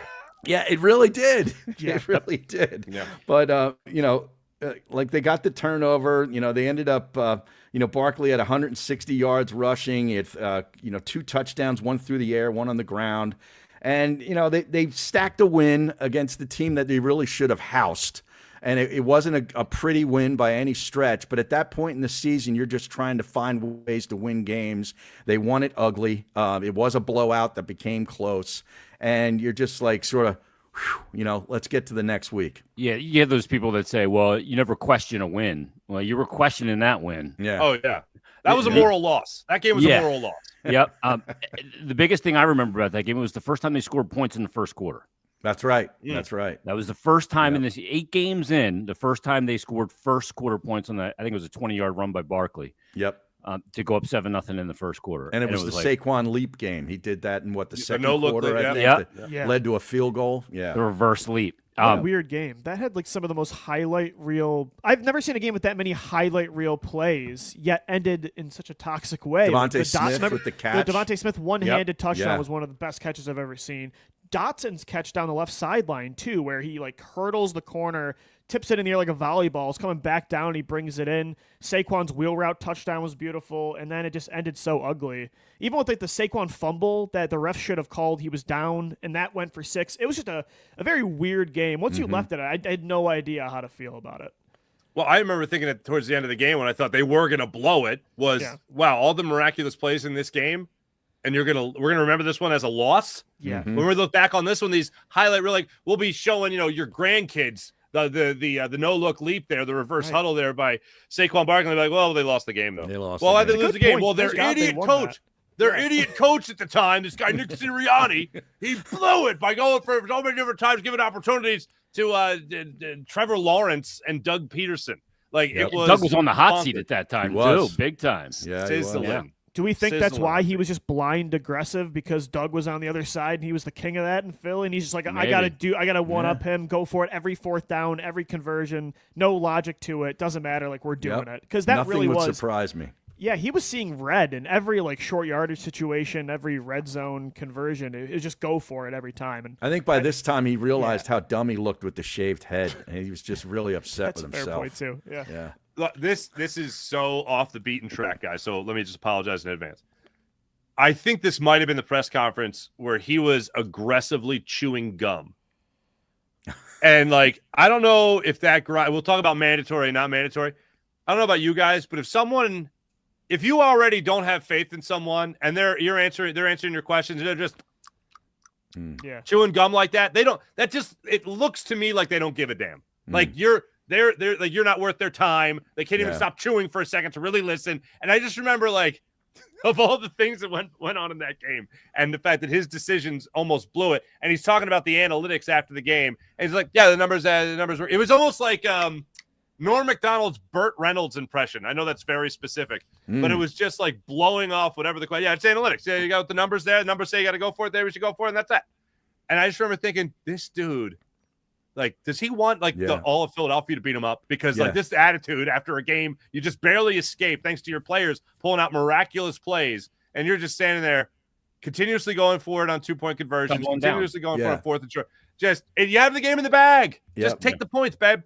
Yeah, it really did. Yeah. It really did. Yeah. But, like they got the turnover. They ended up, Barkley had 160 yards rushing. He had, 2 touchdowns, one through the air, one on the ground. And, they stacked a win against the team that they really should have housed. And it wasn't a pretty win by any stretch. But at that point in the season, you're just trying to find ways to win games. They won it ugly. It was a blowout that became close. And you're just like sort of, let's get to the next week. Yeah, you have those people that say, well, you never question a win. Well, you were questioning that win. Yeah. Oh, yeah. That was a moral loss. That game was a moral loss. Yep. The biggest thing I remember about that game was the first time they scored points in the first quarter. That's right. That's right. That was the first time in this 8 games in, the first time they scored first quarter points on that. I think it was a 20-yard run by Barkley. Yep. To go up 7-0 in the first quarter. And it was the like, Saquon leap game. He did that in the second no-look quarter, leap, I think, that led to a field goal. Yeah. The reverse leap. Weird game. That had like some of the most highlight reel. I've never seen a game with that many highlight reel plays, yet ended in such a toxic way. Devontae Smith with the catch. The Devontae Smith one-handed touchdown was one of the best catches I've ever seen. Dotson's catch down the left sideline too, where he like hurdles the corner, tips it in the air like a volleyball. It's coming back down. He brings it in. Saquon's wheel route touchdown was beautiful, and then it just ended so ugly. Even with like the Saquon fumble that the ref should have called, he was down, and that went for 6. It was just a very weird game. Once you left it, I had no idea how to feel about it. Well, I remember thinking that towards the end of the game when I thought they were going to blow it was, wow, all the miraculous plays in this game, and we're gonna remember this one as a loss. Yeah. When we look back on this one, these highlight reel, like we'll be showing your grandkids the no look leap there, the reverse huddle there by Saquon Barkley. Like, well, they lost the game though. They lost. Well, the I didn't game. lose the game. Point. Well, their idiot coach. Their idiot coach at the time, this guy Nick Sirianni, he blew it by going for so many different times, giving opportunities to Trevor Lawrence and Doug Peterson. Like it was. Doug was on the hot seat at that time too, big time. Yeah, Sizzling. Do we think that's Sizzling. why he was just blind aggressive because Doug was on the other side and he was the king of that in Philly, and he's just like, I gotta one up him, go for it every fourth down, every conversion, no logic to it, doesn't matter, like we're doing it because that Nothing really would was surprise me. Yeah, he was seeing red in every like short yardage situation, every red zone conversion. It was just go for it every time. And I think by this time he realized how dumb he looked with the shaved head, and he was just really upset that's with a fair himself. point too. Yeah. Yeah. Look, this is so off the beaten track, guys. So let me just apologize in advance. I think this might have been the press conference where he was aggressively chewing gum. And, like, I don't know if that – we'll talk about mandatory and not mandatory. I don't know about you guys, but if you already don't have faith in someone and they're answering your questions and they're just chewing gum like that, it looks to me like they don't give a damn. Like you're not worth their time. They can't even stop chewing for a second to really listen. And I just remember, like, of all the things that went on in that game and the fact that his decisions almost blew it. And he's talking about the analytics after the game. And he's like, yeah, the numbers were, it was almost like Norm Macdonald's Burt Reynolds impression. I know that's very specific, but it was just like blowing off whatever the question. Yeah, it's analytics. Yeah, you got the numbers there. The numbers say you got to go for it there. We should go for it. And that's that. And I just remember thinking, this dude, like, does he want all of Philadelphia to beat him up? Because like this attitude after a game, you just barely escape thanks to your players pulling out miraculous plays, and you're just standing there, continuously going for it on 2-point conversions, continuously going for it on fourth and short. And you have the game in the bag. Just take the points, babe.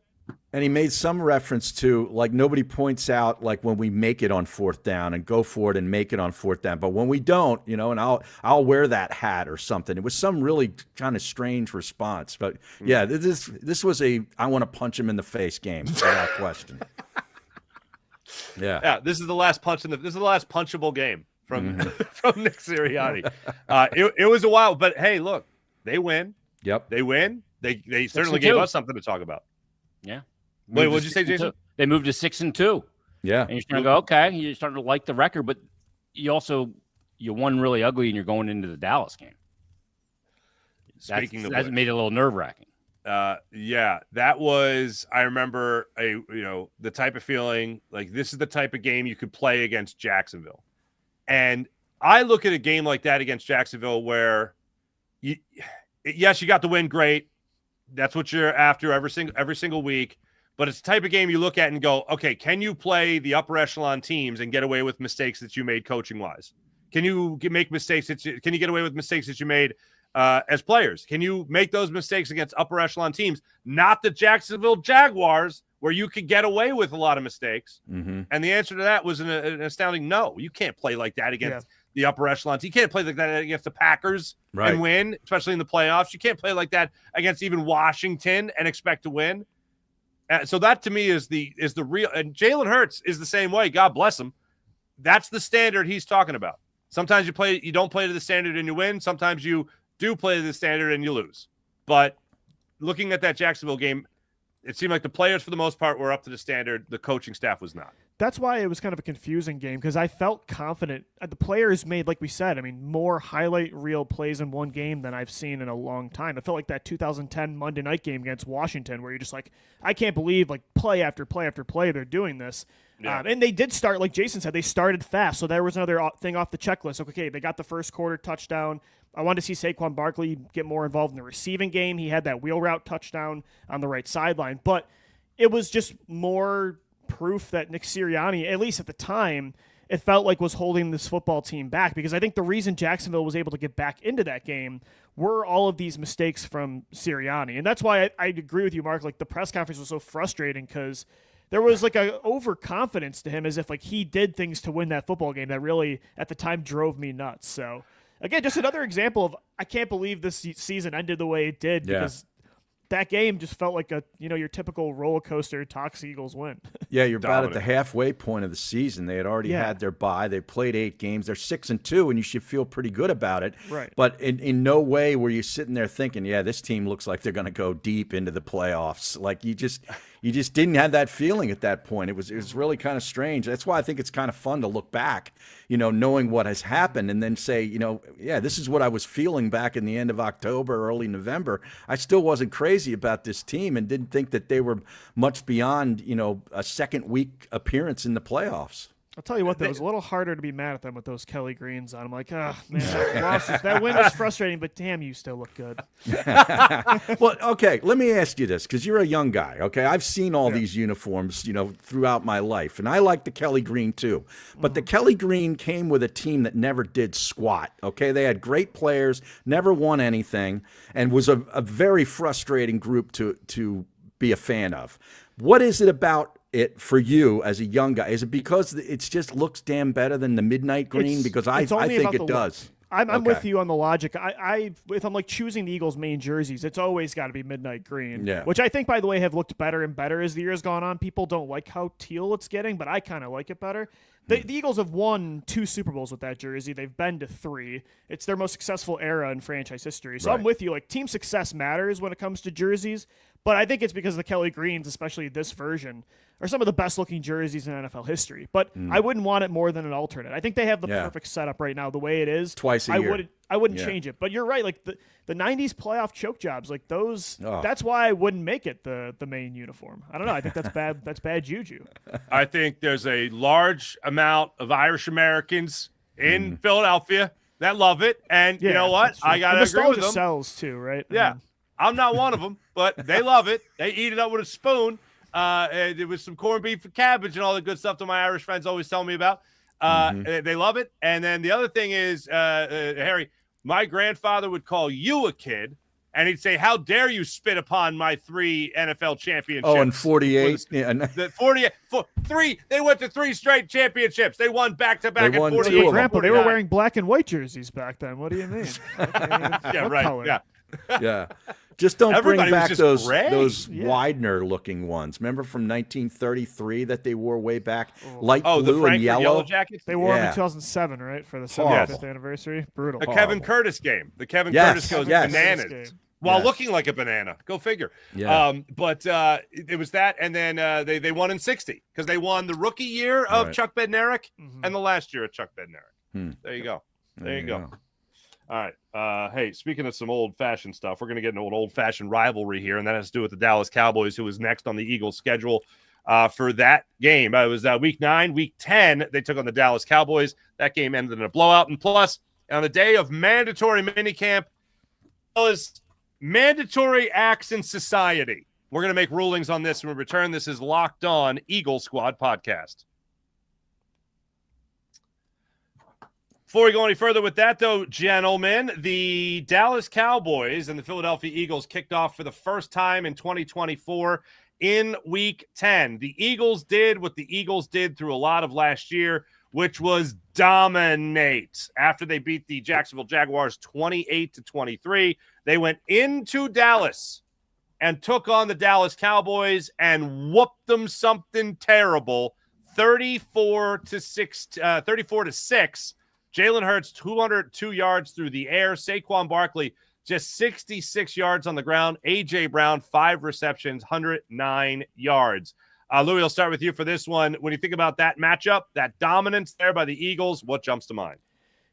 And he made some reference to, like, nobody points out, like, when we make it on fourth down and go for it and make it on fourth down. But when we don't, and I'll wear that hat or something. It was some really kind of strange response. But, yeah, this was I want to punch him in the face game, without question. Yeah, this is the last punchable game from from Nick Sirianni. It was a while, but, hey, look, they win. Yep. They win. They certainly gave us something to talk about. Yeah. Wait, what did you say, Jason? They moved to 6-2. Yeah. And you're starting to go, okay, you're starting to like the record, but you won really ugly and you're going into the Dallas game. That's made it a little nerve-wracking. Yeah, that was, I remember the type of feeling, like this is the type of game you could play against Jacksonville. And I look at a game like that against Jacksonville where you got the win, great. That's what you're after every single week. But it's the type of game you look at and go, okay, can you play the upper echelon teams and get away with mistakes that you made coaching-wise? Can you make mistakes? Can you get away with mistakes that you made as players? Can you make those mistakes against upper echelon teams? Not the Jacksonville Jaguars, where you could get away with a lot of mistakes. And the answer to that was an astounding no. You can't play like that against the upper echelon. You can't play like that against the Packers and win, especially in the playoffs. You can't play like that against even Washington and expect to win. So that to me is the real. And Jalen Hurts is the same way. God bless him. That's the standard he's talking about. Sometimes you don't play to the standard and you win. Sometimes you do play to the standard and you lose. But looking at that Jacksonville game, it seemed like the players, for the most part, were up to the standard. The coaching staff was not. That's why it was kind of a confusing game, because I felt confident. The players made, like we said, more highlight reel plays in one game than I've seen in a long time. It felt like that 2010 Monday night game against Washington, where you're just like, I can't believe, like, play after play after play they're doing this. Yeah. And they did start, like Jason said, they started fast. So there was another thing off the checklist. Okay, they got the first quarter touchdown. I wanted to see Saquon Barkley get more involved in the receiving game. He had that wheel route touchdown on the right sideline. But it was just more proof that Nick Sirianni, at least at the time, it felt like was holding this football team back, because I think the reason Jacksonville was able to get back into that game were all of these mistakes from Sirianni. And that's why I agree with you, Mark. Like, the press conference was so frustrating, because there was like a overconfidence to him, as if like he did things to win that football game that really at the time drove me nuts. So again, just another example of, I can't believe this season ended the way it did, because that game just felt like your typical roller coaster Tox Eagles win. Yeah, you're about at the halfway point of the season. They had already had their bye. They played 8 games. They're 6-2, and you should feel pretty good about it. Right. But in no way were you sitting there thinking, yeah, this team looks like they're going to go deep into the playoffs. Like, you just didn't have that feeling at that point. It was really kind of strange. That's why I think it's kind of fun to look back, knowing what has happened, and then say, yeah, this is what I was feeling back in the end of October, early November. I still wasn't crazy about this team and didn't think that they were much beyond, a second week appearance in the playoffs. I'll tell you what, though, it was a little harder to be mad at them with those Kelly Greens on. I'm like, oh, man, that win was frustrating, but damn, you still look good. Well, okay, let me ask you this, because you're a young guy, okay? I've seen all these uniforms, throughout my life, and I like the Kelly Green too. But the Kelly Green came with a team that never did squat, okay? They had great players, never won anything, and was a very frustrating group to be a fan of. What is it about it for you as a young guy? Is it because it just looks damn better than the midnight green? Because I think it does. I'm with you on the logic. If I'm like choosing the Eagles' main jerseys, it's always got to be midnight green. Yeah. Which I think, by the way, have looked better and better as the year's gone on. People don't like how teal it's getting, but I kind of like it better. The Eagles have won 2 Super Bowls with that jersey. They've been to 3. It's their most successful era in franchise history. So I'm with you. Like, team success matters when it comes to jerseys, but I think it's because the Kelly Greens, especially this version, are some of the best-looking jerseys in NFL history. But I wouldn't want it more than an alternate. I think they have the perfect setup right now, the way it is. Twice a year. I wouldn't change it. But you're right. Like, the 90s playoff choke jobs, like those, that's why I wouldn't make it the main uniform. I don't know. I think that's bad. That's bad juju. I think there's a large amount of Irish Americans in Philadelphia that love it. And you know what? I got to agree with them. Sells too, right? Yeah. I'm not one of them, but they love it. They eat it up with a spoon. There was some corned beef and cabbage and all the good stuff that my Irish friends always tell me about. They love it. And then the other thing is, Harry, my grandfather would call you a kid, and he'd say, "How dare you spit upon my 3 NFL championships?" Oh, and 48. The 48, 3. They went to 3 straight championships. They won back-to-back They at won 48. Grandpa, they were wearing black and white jerseys back then. What do you mean? Yeah, right. Color? Yeah. Yeah. Just don't Everybody bring was back just gray. those Widener-looking ones. Remember from 1933 that they wore way back? Light blue the Frankfurt and yellow jackets? They wore them in 2007, right? For the 75th anniversary. Brutal. The Kevin Curtis game. The Kevin Curtis goes bananas while looking like a banana. Go figure. Yeah. But it was that, and then they won in 60 because they won the rookie year of Chuck Bednarik and the last year of Chuck Bednarik. There you go. There you go. All right. Hey, speaking of some old-fashioned stuff, we're going to get an old-fashioned rivalry here, and that has to do with the Dallas Cowboys, who is next on the Eagles' schedule for that game. It was Week 9. Week 10, they took on the Dallas Cowboys. That game ended in a blowout. And plus, on the day of mandatory minicamp, was mandatory acts in society. We're going to make rulings on this when we return. This is Locked On Eagle Squad Podcast. Before we go any further with that, though, gentlemen, the Dallas Cowboys and the Philadelphia Eagles kicked off for the first time in 2024 in Week 10. The Eagles did what the Eagles did through a lot of last year, which was dominate. After they beat the Jacksonville Jaguars 28-23, they went into Dallas and took on the Dallas Cowboys and whooped them something terrible, 34-6. Jalen Hurts, 202 yards through the air. Saquon Barkley, just 66 yards on the ground. A.J. Brown, 5 receptions, 109 yards. Louie, I'll start with you for this one. When you think about that matchup, that dominance there by the Eagles, what jumps to mind?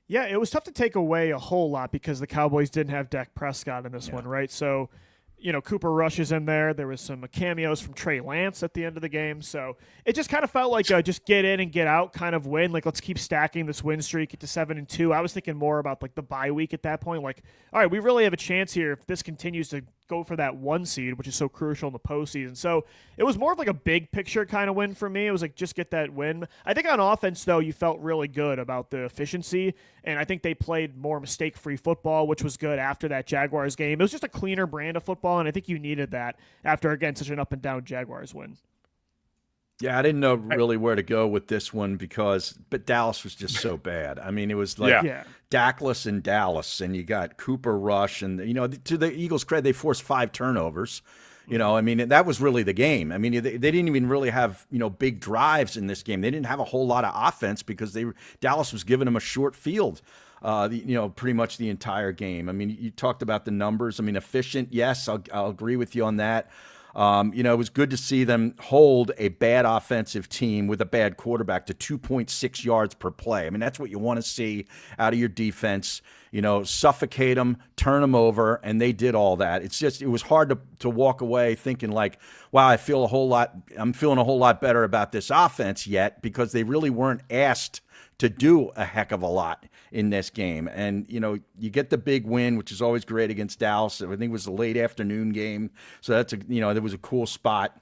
Yeah, it was tough to take away a whole lot because the Cowboys didn't have Dak Prescott in this one, right? So, Cooper Rush is in there. There was some cameos from Trey Lance at the end of the game. So it just kind of felt like just get in and get out kind of win. Like, let's keep stacking this win streak, get to 7-2. I was thinking more about like the bye week at that point. Like, all right, we really have a chance here if this continues to go for that 1 seed, which is so crucial in the postseason. So it was more of like a big picture kind of win for me. It was like, just get that win. I think on offense, though, you felt really good about the efficiency, and I think they played more mistake-free football, which was good after that Jaguars game. It was just a cleaner brand of football, and I think you needed that after, again, such an up-and-down Jaguars win. Yeah, I didn't know really where to go with this one but Dallas was just so bad. I mean, it was like Dakless in Dallas, and you got Cooper Rush, and to the Eagles' credit, they forced 5 turnovers. I mean, that was really the game. I mean, they didn't even really have big drives in this game. They didn't have a whole lot of offense because Dallas was giving them a short field. Pretty much the entire game. I mean, you talked about the numbers. I mean, efficient, yes, I'll agree with you on that. It was good to see them hold a bad offensive team with a bad quarterback to 2.6 yards per play. I mean, that's what you want to see out of your defense. Suffocate them, turn them over, and they did all that. It was hard to walk away thinking like, wow, I'm feeling a whole lot better about this offense yet, because they really weren't asked to do a heck of a lot in this game. And, you get the big win, which is always great against Dallas. I think it was a late afternoon game. So that's there was a cool spot.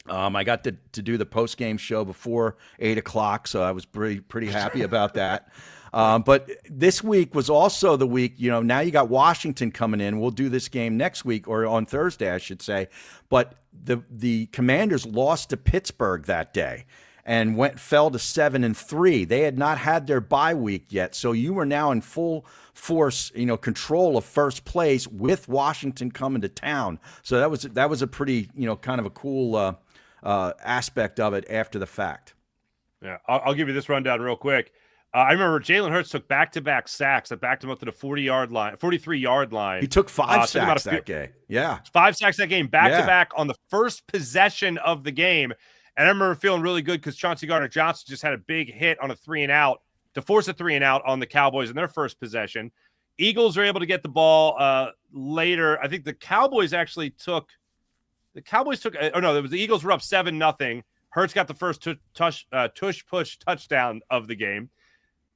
I got to do the post-game show before 8 o'clock, so I was pretty happy about that. But this week was also the week, now you got Washington coming in. We'll do this game next week, or on Thursday, I should say. But the Commanders lost to Pittsburgh that day and fell to 7-3. They had not had their bye week yet, so you were now in full force, control of first place with Washington coming to town. So that was a pretty, kind of a cool aspect of it after the fact. Yeah, I'll give you this rundown real quick. I remember Jalen Hurts took back-to-back sacks that backed him up to the 43-yard line. He took 5 sacks that game. Yeah, 5 sacks that game, back-to-back on the first possession of the game. And I remember feeling really good because Chauncey Gardner-Johnson just had a big hit on a 3-and-out to force a 3-and-out on the Cowboys in their first possession. Eagles are able to get the ball later. I think the Cowboys actually took – it was the Eagles were up 7-0. Hurts got the first tush-push touchdown of the game.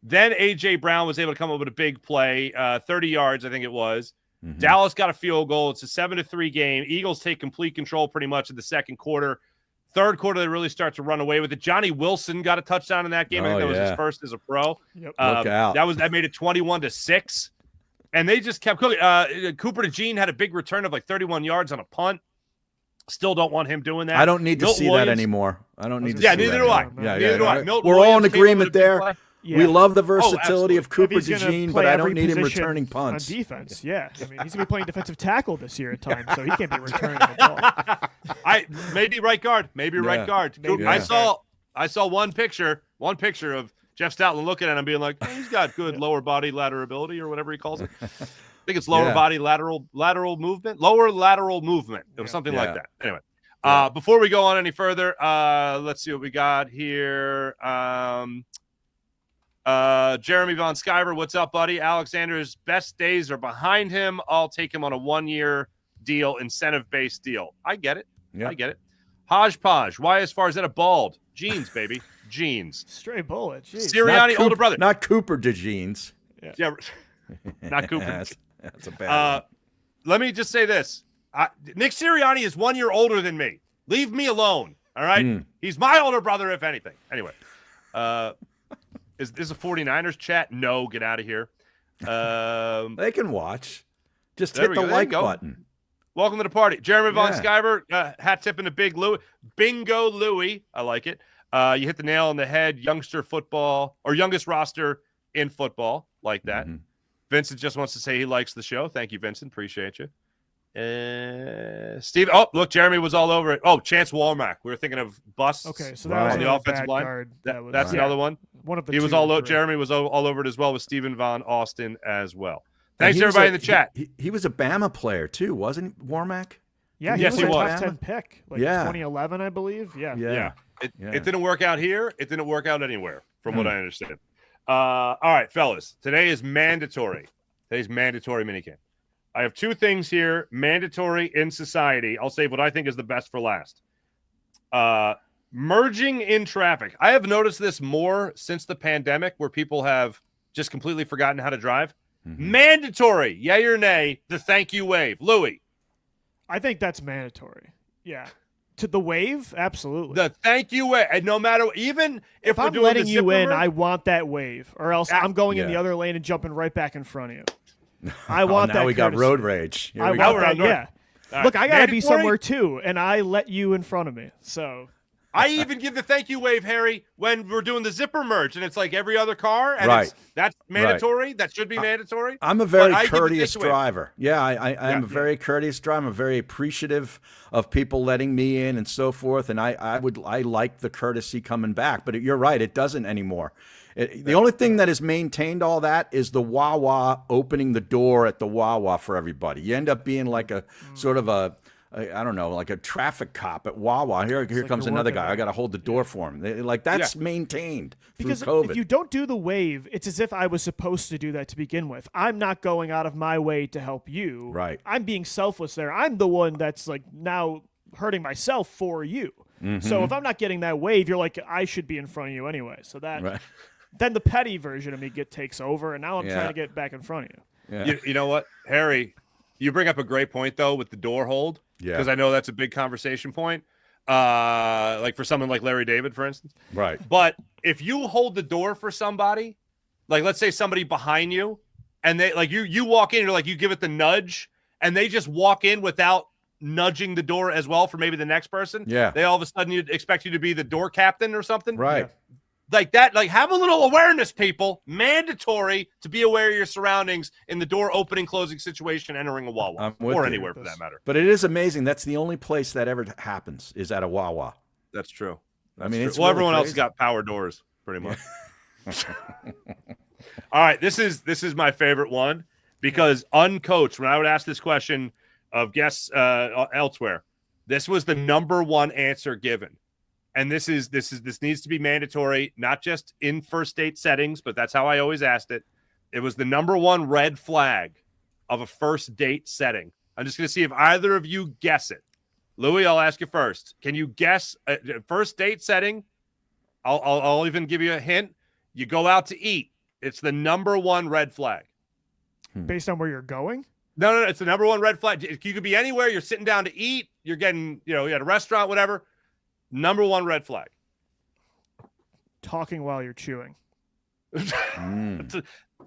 Then A.J. Brown was able to come up with a big play, 30 yards, I think it was. Mm-hmm. Dallas got a field goal. It's a 7-3 game. Eagles take complete control pretty much in the second quarter. Third quarter, they really start to run away with it. Johnny Wilson got a touchdown in that game. I think that was his first as a pro. Yep. Look out. That made it 21-6. And they just kept cooking. Cooper DeJean had a big return of like 31 yards on a punt. Still don't want him doing that. I don't need to see that anymore. I don't need to see that. Neither do I. Neither do I. We're all in agreement there. Yeah. We love the versatility of Cooper DeJean, but I don't need him returning punts. On defense, yeah. I mean, he's going to be playing defensive tackle this year at times, so he can't be returning the ball. Maybe right guard. Right guard. Maybe. I saw one picture of Jeff Stoutland looking at him being like, he's got good lower body laterability or whatever he calls it. I think it's lower body lateral movement. Lower lateral movement. It was something like that. Anyway. Before we go on any further, let's see what we got here. Jeremy Von Skyver, what's up, buddy? Alexander's best days are behind him. I'll take him on a 1-year deal, incentive-based deal. I get it. I get it. Hodgepodge, why as far as that a bald? Jeans, baby. Jeans. Straight bullet. Jeez. Sirianni, older brother. Not Cooper DeJean's. Yeah. Not Cooper. That's a bad one. Let me just say this. Nick Sirianni is 1 year older than me. Leave me alone, all right? He's my older brother, if anything. Anyway. Is this a 49ers chat? No, get out of here. They can watch. Just hit the like button. Welcome to the party. Jeremy Von Skyver, hat tipping to Big Louie. Bingo Louie. I like it. You hit the nail on the head. Youngster football, or youngest roster in football. Like that. Mm-hmm. Vincent just wants to say he likes the show. Thank you, Vincent. Appreciate you. Steve. Oh, look, Jeremy was all over it. Oh, Chance Walmack. We were thinking of busts. Okay, so that was on the offensive line. That's another one. One of the Jeremy was all over it as well with Stephen Von Austin as well. Thanks He to was everybody in the chat. He was a Bama player too, wasn't he, Warmack? Yeah, he Yes, was he a was. top 10 pick, like Yeah. 2011, I believe. Yeah. Yeah. It Yeah. didn't work out here. It didn't work out anywhere, from what I understand. All right, fellas. Today is mandatory. Today's mandatory minicamp. I have two things here. Mandatory in society. I'll save what I think is the best for last. Merging in traffic. I have noticed this more since the pandemic, where people have just completely forgotten how to drive. Mandatory, yay or nay, the thank you wave. Louie. I think that's mandatory. Yeah. To the wave, absolutely. The thank you wave. And no matter, even if we're I'm doing letting the you zipper in, merge, I want that wave, or else I'm going in the Yeah. other lane and jumping right back in front of you. I want now that we got courtesy. road rage. Here I we want go. that, Right. yeah. All right. Look, I got to be Mandatory? somewhere too, and I let you in front of me. So I even give the thank you wave, Harry, when we're doing the zipper merge, and it's like every other car, and Right. that's mandatory. That should be mandatory. I'm a very But I give the courteous thank you wave. driver. Yeah, I'm a very courteous driver. I'm very appreciative of people letting me in and so forth. And I like the courtesy coming back. But you're right, it doesn't anymore. The only thing that has maintained all that is the Wawa opening the door at the Wawa for everybody. You end up being like a sort of I don't know, like a traffic cop at Wawa. Here like comes you're another working guy. there. I got to hold the door for him. Like that's maintained because through COVID. if you don't do the wave, it's as if I was supposed to do that to begin with. I'm not going out of my way to help you. Right. I'm being selfless there. I'm the one that's like now hurting myself for you. So if I'm not getting that wave, you're like, I should be in front of you anyway. So that Right. then the petty version of me takes over, and now I'm Yeah. trying to get back in front of you. Yeah. You know what, Harry? You bring up a great point though with the door hold, Yeah. because I know that's a big conversation point. Like for someone like Larry David, for instance. Right. But if you hold the door for somebody, like let's say somebody behind you, and they like you walk in, you're like you give it the nudge, and they just walk in without nudging the door as well for maybe the next person. Yeah. They all of a sudden you'd expect you to be the door captain or something. Right. Like that, like have a little awareness, people. Mandatory to be aware of your surroundings in the door opening, closing situation, entering a Wawa, I'm with or you. anywhere for that matter. But it is amazing. That's the only place that ever happens is at a Wawa. That's true. I mean, True. it's Well, really everyone else has crazy. got power doors, pretty much. All right, this is my favorite one because uncoached. When I would ask this question of guests elsewhere, this was the number one answer given. And this needs to be mandatory, not just in first date settings, but that's how I always asked it. It was the number one red flag of a first date setting. I'm just going to see if either of you guess it. Louie, I'll ask you first. Can you guess a first date setting? I'll even give you a hint. You go out to eat. It's the number one red flag. Based on where you're going? No. It's the number one red flag. You could be anywhere. You're sitting down to eat. You're getting, you're at a restaurant, whatever. Number one red flag. Talking while you're chewing.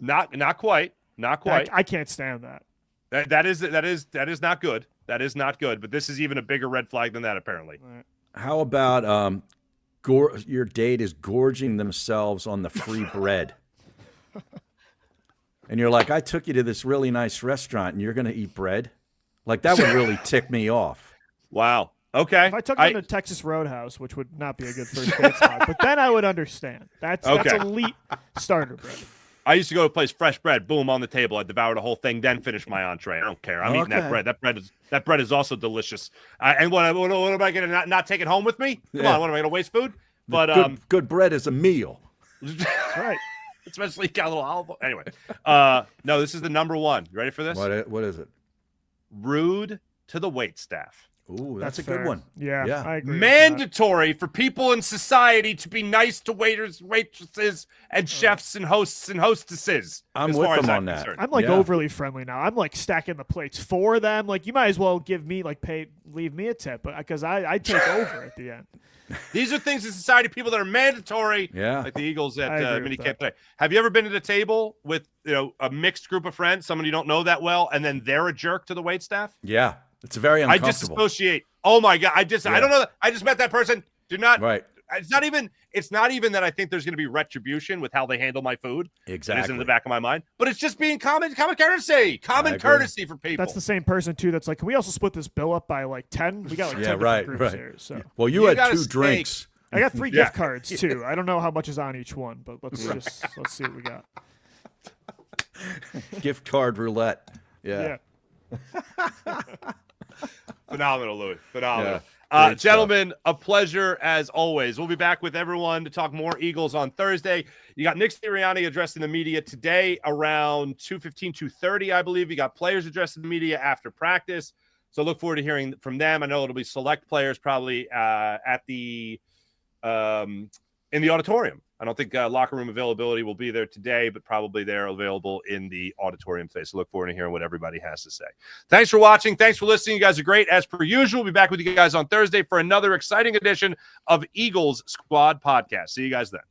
Not quite. Not quite. I can't stand that. That is not good. That is not good. But this is even a bigger red flag than that, apparently. How about your date is gorging themselves on the free bread? And you're like, I took you to this really nice restaurant and you're going to eat bread? Like, that would really tick me off. Wow. Okay. If I took them to Texas Roadhouse, which would not be a good first date spot, but then I would understand. That's elite starter bread. I used to go to a place, fresh bread, boom, on the table. I devour the whole thing, then finish my entree. I don't care. I'm eating that bread. That bread is also delicious. And what am I going to not take it home with me? Come on, what am I going to waste food? But good bread is a meal. That's right. Especially got a little olive oil. Anyway, no, this is the number one. You ready for this? What is it? Rude to the wait staff. Ooh, that's a fair. good one. Yeah, I agree. with Mandatory for people in society to be nice to waiters, waitresses, and chefs and hosts and hostesses. I'm as with far as them I'm on that. concerned. I'm like Yeah. overly friendly now. I'm like stacking the plates for them. Like you might as well give me leave me a tip, because I take over at the end. These are things in society, people that are mandatory. Yeah. Like the Eagles at I agree with Minicamp today. Have you ever been at a table with a mixed group of friends, someone you don't know that well, and then they're a jerk to the wait staff? Yeah, it's very I uncomfortable. disassociate. Oh my god! I don't know. I just met that person. Do not. Right. It's not even that I think there's going to be retribution with how they handle my food. Exactly. It is in the back of my mind, but it's just being common courtesy, I agree. courtesy for people. That's the same person too. That's like, can we also split this bill up by like 10? We got like 10 Yeah, different right, groups right. here. So Well, You you got had a 2 steak. drinks. I got 3 Yeah. gift cards too. I don't know how much is on each one, but let's see what we got. Gift card roulette. Yeah. Phenomenal, Louie. Phenomenal. Yeah, Gentlemen, a pleasure as always. We'll be back with everyone to talk more Eagles on Thursday. You got Nick Sirianni addressing the media today around 2:15, 2:30, I believe. You got players addressing the media after practice. So look forward to hearing from them. I know it'll be select players probably at the in the auditorium. I don't think locker room availability will be there today, but probably they're available in the auditorium today. So look forward to hearing what everybody has to say. Thanks for watching. Thanks for listening. You guys are great. As per usual, we'll be back with you guys on Thursday for another exciting edition of Eagles Squad Podcast. See you guys then.